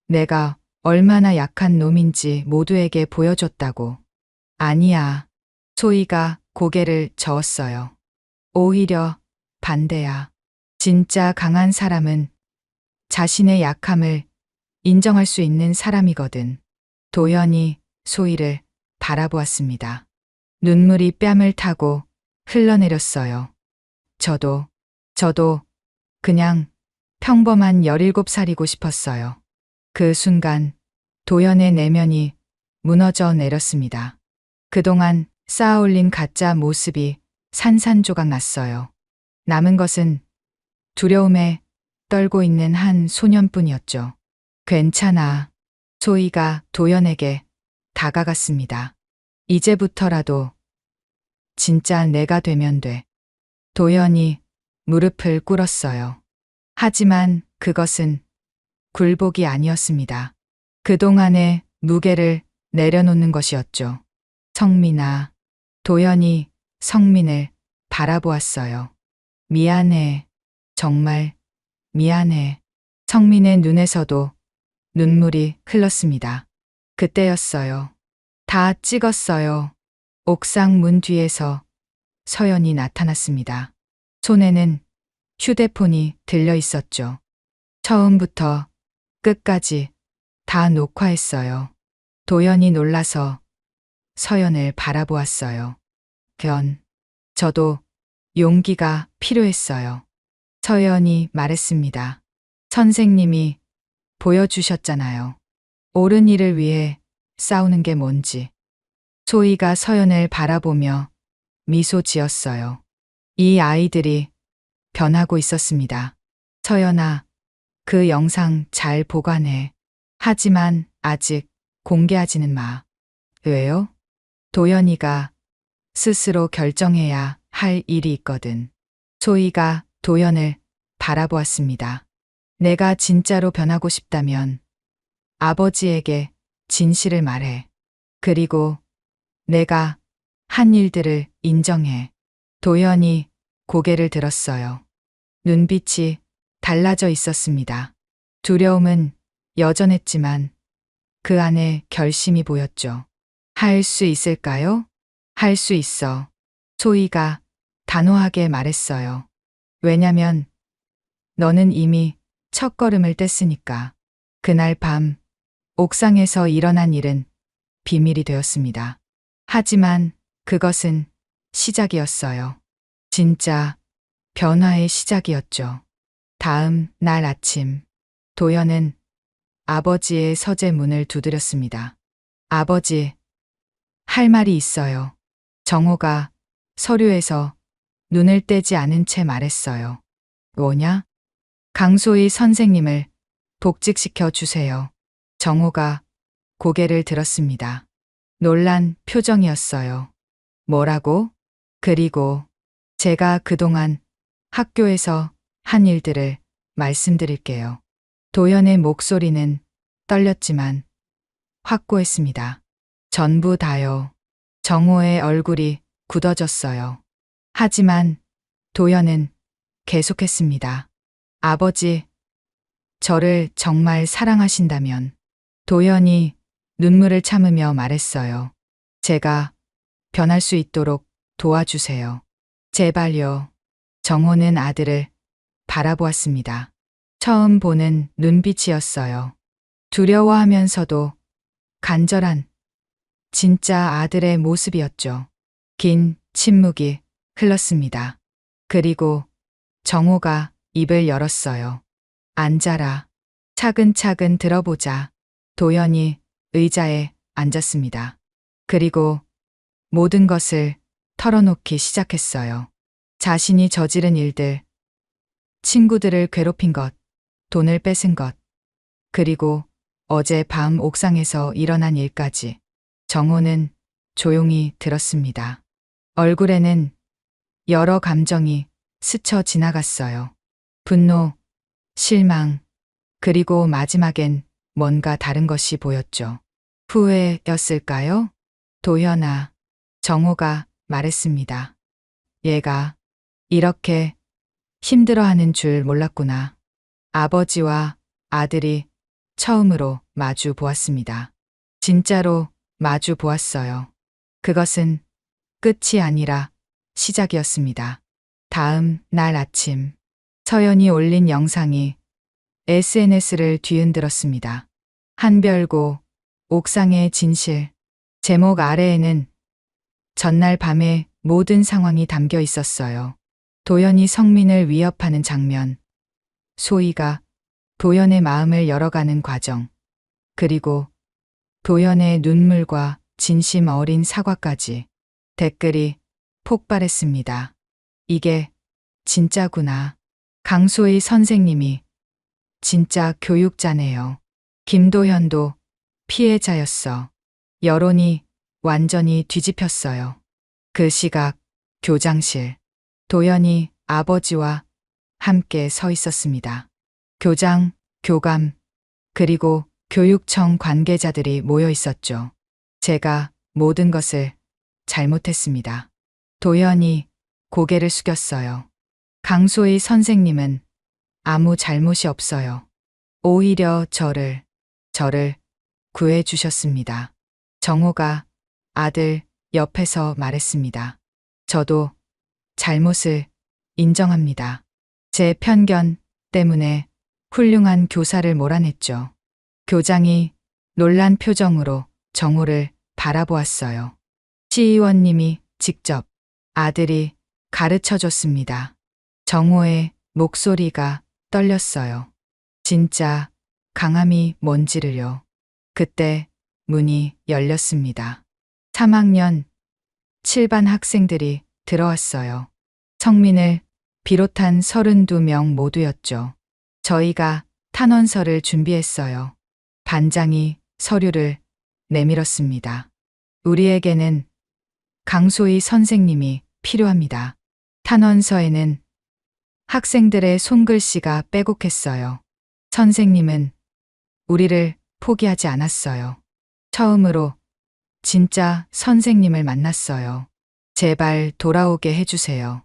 내가 얼마나 약한 놈인지 모두에게 보여줬다고. 아니야. 소희가 고개를 저었어요. 오히려 반대야. 진짜 강한 사람은 자신의 약함을 인정할 수 있는 사람이거든. 도연이 소희를 바라보았습니다. 눈물이 뺨을 타고 흘러내렸어요. 저도 그냥 평범한 17살이고 싶었어요. 그 순간 도연의 내면이 무너져 내렸습니다. 그동안 쌓아올린 가짜 모습이 산산조각 났어요. 남은 것은 두려움에 떨고 있는 한 소년뿐이었죠. 괜찮아. 소희가 도연에게 다가갔습니다. 이제부터라도 진짜 내가 되면 돼. 도연이 무릎을 꿇었어요. 하지만 그것은 굴복이 아니었습니다. 그동안의 무게를 내려놓는 것이었죠. 성민아. 도연이 성민을 바라보았어요. 미안해. 정말 미안해. 성민의 눈에서도 눈물이 흘렀습니다. 그때였어요. 다 찍었어요. 옥상 문 뒤에서 서연이 나타났습니다. 손에는 휴대폰이 들려 있었죠. 처음부터 끝까지 다 녹화했어요. 도연이 놀라서 서연을 바라보았어요. 저도 용기가 필요했어요. 서연이 말했습니다. 선생님이 보여주셨잖아요. 옳은 일을 위해 싸우는 게 뭔지. 소희가 서연을 바라보며 미소 지었어요. 이 아이들이 변하고 있었습니다. 서연아, 그 영상 잘 보관해. 하지만 아직 공개하지는 마. 왜요? 도연이가 스스로 결정해야 할 일이 있거든. 소희가 도연을 바라보았습니다. 내가 진짜로 변하고 싶다면 아버지에게 진실을 말해. 그리고 내가 한 일들을 인정해. 도연이 고개를 들었어요. 눈빛이 달라져 있었습니다. 두려움은 여전했지만 그 안에 결심이 보였죠. 할 수 있을까요? 할 수 있어. 소희가 단호하게 말했어요. 왜냐면 너는 이미 첫걸음을 뗐으니까. 그날 밤 옥상에서 일어난 일은 비밀이 되었습니다. 하지만 그것은 시작이었어요. 진짜 변화의 시작이었죠. 다음 날 아침 도연은 아버지의 서재 문을 두드렸습니다. 아버지, 할 말이 있어요. 정호가 서류에서 눈을 떼지 않은 채 말했어요. 뭐냐? 강소희 선생님을 복직시켜 주세요. 정호가 고개를 들었습니다. 놀란 표정이었어요. 뭐라고? 그리고 제가 그동안 학교에서 한 일들을 말씀드릴게요. 도연의 목소리는 떨렸지만 확고했습니다. 전부 다요. 정호의 얼굴이 굳어졌어요. 하지만 도연은 계속했습니다. 아버지, 저를 정말 사랑하신다면. 도연이 눈물을 참으며 말했어요. 제가 변할 수 있도록 도와주세요. 제발요. 정호는 아들을 바라보았습니다. 처음 보는 눈빛이었어요. 두려워하면서도 간절한 진짜 아들의 모습이었죠. 긴 침묵이 흘렀습니다. 그리고 정호가 입을 열었어요. 앉아라. 차근차근 들어보자. 도연이 의자에 앉았습니다. 그리고 모든 것을 털어놓기 시작했어요. 자신이 저지른 일들, 친구들을 괴롭힌 것, 돈을 뺏은 것, 그리고 어제 밤 옥상에서 일어난 일까지. 정호는 조용히 들었습니다. 얼굴에는 여러 감정이 스쳐 지나갔어요. 분노, 실망, 그리고 마지막엔 뭔가 다른 것이 보였죠. 후회였을까요? 도연아, 정호가 말했습니다. 얘가 이렇게 힘들어하는 줄 몰랐구나. 아버지와 아들이 처음으로 마주 보았습니다. 진짜로 마주 보았어요. 그것은 끝이 아니라 시작이었습니다. 다음 날 아침 서연이 올린 영상이 SNS를 뒤흔들었습니다. 한별고 옥상의 진실. 제목 아래에는 전날 밤의 모든 상황이 담겨 있었어요. 도연이 성민을 위협하는 장면, 소희가 도연의 마음을 열어가는 과정, 그리고 도연의 눈물과 진심 어린 사과까지. 댓글이 폭발했습니다. 이게 진짜구나. 강소희 선생님이 진짜 교육자네요. 김도현도 피해자였어. 여론이 완전히 뒤집혔어요. 그 시각 교장실. 도연이 아버지와 함께 서 있었습니다. 교장, 교감, 그리고 교육청 관계자들이 모여 있었죠. 제가 모든 것을 잘못했습니다. 도연이 고개를 숙였어요. 강소희 선생님은 아무 잘못이 없어요. 오히려 저를 구해주셨습니다. 정호가 아들 옆에서 말했습니다. 저도 잘못을 인정합니다. 제 편견 때문에 훌륭한 교사를 몰아냈죠. 교장이 놀란 표정으로 정호를 바라보았어요. 시의원님이 직접 아들이 가르쳐 줬습니다. 정호의 목소리가 떨렸어요. 진짜 강함이 뭔지를요. 그때 문이 열렸습니다. 3학년 7반 학생들이 들어왔어요. 성민을 비롯한 32명 모두였죠. 저희가 탄원서를 준비했어요. 반장이 서류를 내밀었습니다. 우리에게는 강소희 선생님이 필요합니다. 탄원서에는 학생들의 손글씨가 빼곡했어요. 선생님은 우리를 포기하지 않았어요. 처음으로 진짜 선생님을 만났어요. 제발 돌아오게 해주세요.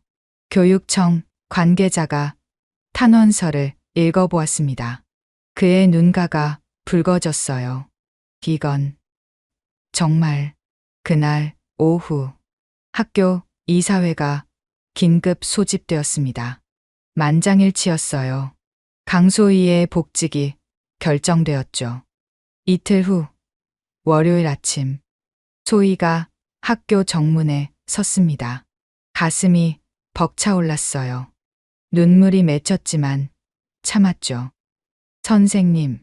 교육청 관계자가 탄원서를 읽어보았습니다. 그의 눈가가 붉어졌어요. 이건 정말. 그날 오후 학교 이사회가 긴급 소집되었습니다. 만장일치였어요. 강소희의 복직이 결정되었죠. 이틀 후 월요일 아침 소희가 학교 정문에 섰습니다. 가슴이 벅차올랐어요. 눈물이 맺혔지만 참았죠. 선생님,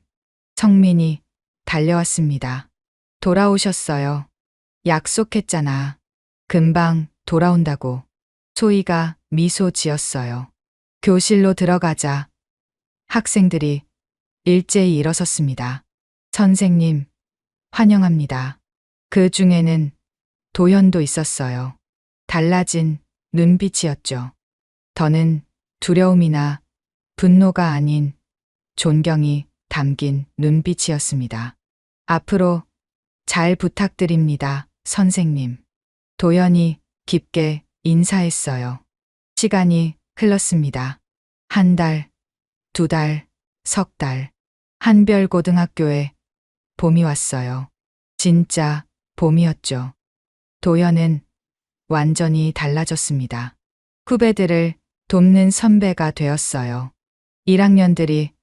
성민이 달려왔습니다. 돌아오셨어요. 약속했잖아. 금방 돌아온다고. 소희가 미소 지었어요. 교실로 들어가자 학생들이 일제히 일어섰습니다. 선생님, 환영합니다. 그 중에는 도현도 있었어요. 달라진 눈빛이었죠. 더는 두려움이나 분노가 아닌 존경이 담긴 눈빛이었습니다. 앞으로 잘 부탁드립니다, 선생님. 도연이 깊게 인사했어요. 시간이 흘렀습니다. 한 달, 두 달, 석 달. 한별고등학교에 봄이 왔어요. 진짜 봄이었죠. 도연은 완전히 달라졌습니다. 후배들을 돕는 선배가 되었어요. 1학년들이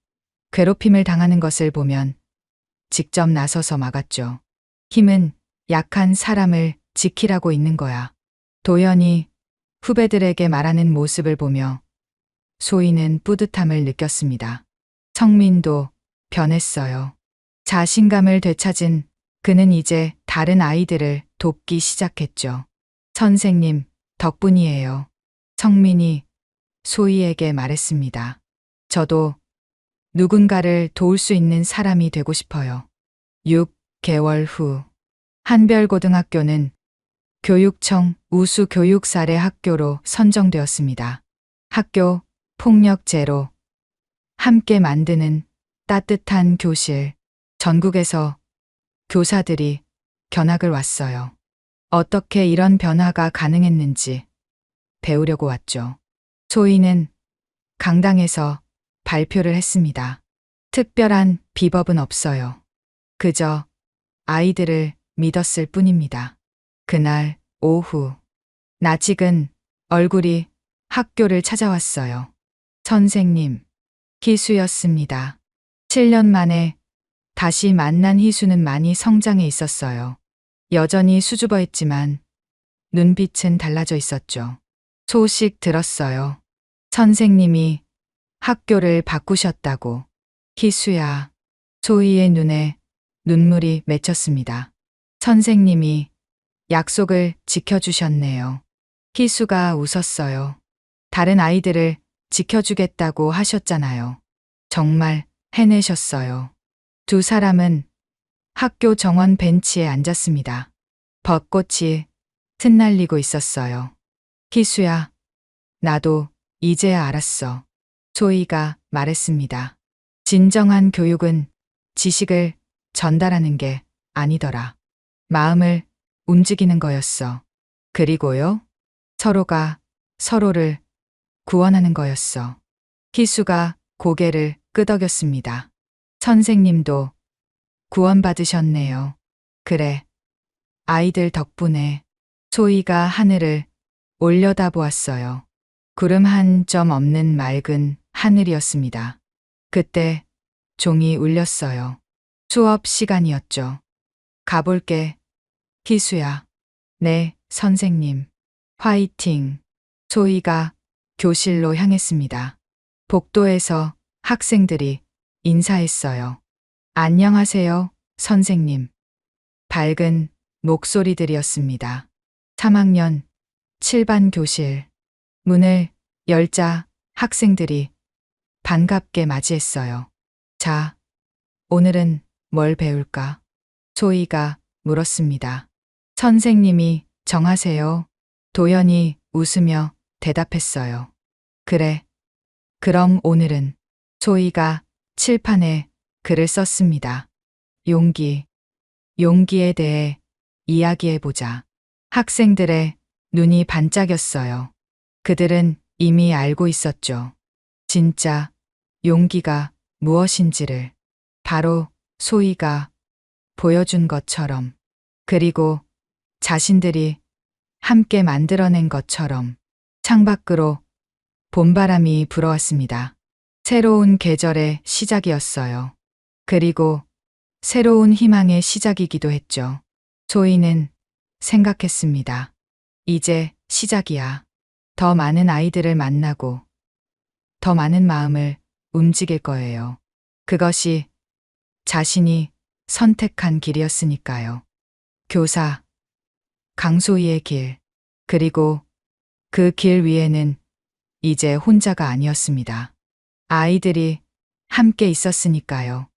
괴롭힘을 당하는 것을 보면 직접 나서서 막았죠. 힘은 약한 사람을 지키라고 있는 거야. 도연이 후배들에게 말하는 모습을 보며 소희는 뿌듯함을 느꼈습니다. 성민도 변했어요. 자신감을 되찾은 그는 이제 다른 아이들을 돕기 시작했죠. 선생님 덕분이에요. 성민이 소희에게 말했습니다. 저도 누군가를 도울 수 있는 사람이 되고 싶어요. 6개월 후 한별고등학교는 교육청 우수 교육 사례 학교로 선정되었습니다. 학교 폭력 제로, 함께 만드는 따뜻한 교실. 전국에서 교사들이 견학을 왔어요. 어떻게 이런 변화가 가능했는지 배우려고 왔죠. 소희는 강당에서 발표를 했습니다. 특별한 비법은 없어요. 그저 아이들을 믿었을 뿐입니다. 그날 오후 낯익은 얼굴이 학교를 찾아왔어요. 선생님, 희수였습니다. 7년 만에 다시 만난 희수는 많이 성장해 있었어요. 여전히 수줍어했지만 눈빛은 달라져 있었죠. 소식 들었어요. 선생님이 학교를 바꾸셨다고. 희수야. 소희의 눈에 눈물이 맺혔습니다. 선생님이 약속을 지켜주셨네요. 희수가 웃었어요. 다른 아이들을 지켜주겠다고 하셨잖아요. 정말 해내셨어요. 두 사람은 학교 정원 벤치에 앉았습니다. 벚꽃이 흩날리고 있었어요. 희수야, 나도 이제야 알았어. 소희가 말했습니다. 진정한 교육은 지식을 전달하는 게 아니더라. 마음을 움직이는 거였어. 그리고요, 서로가 서로를 구원하는 거였어. 희수가 고개를 끄덕였습니다. 선생님도 구원받으셨네요. 그래, 아이들 덕분에. 소희가 하늘을 올려다보았어요. 구름 한 점 없는 맑은 하늘이었습니다. 그때 종이 울렸어요. 수업 시간이었죠. 가볼게. 희수야. 네, 선생님. 화이팅. 소희가 교실로 향했습니다. 복도에서 학생들이 인사했어요. 안녕하세요, 선생님. 밝은 목소리들이었습니다. 3학년 7반 교실. 문을 열자 학생들이 반갑게 맞이했어요. 자, 오늘은 뭘 배울까? 소희가 물었습니다. 선생님이 정하세요. 도연이 웃으며 대답했어요. 그래. 그럼 오늘은. 소희가 칠판에 글을 썼습니다. 용기. 용기에 대해 이야기해보자. 학생들의 눈이 반짝였어요. 그들은 이미 알고 있었죠. 진짜 용기가 무엇인지를. 바로 소희가 보여준 것처럼. 그리고 자신들이 함께 만들어낸 것처럼. 창밖으로 봄바람이 불어왔습니다. 새로운 계절의 시작이었어요. 그리고 새로운 희망의 시작이기도 했죠. 소희는 생각했습니다. 이제 시작이야. 더 많은 아이들을 만나고 더 많은 마음을 움직일 거예요. 그것이 자신이 선택한 길이었으니까요. 교사, 강소희의 길. 그리고 그 길 위에는 이제 혼자가 아니었습니다. 아이들이 함께 있었으니까요.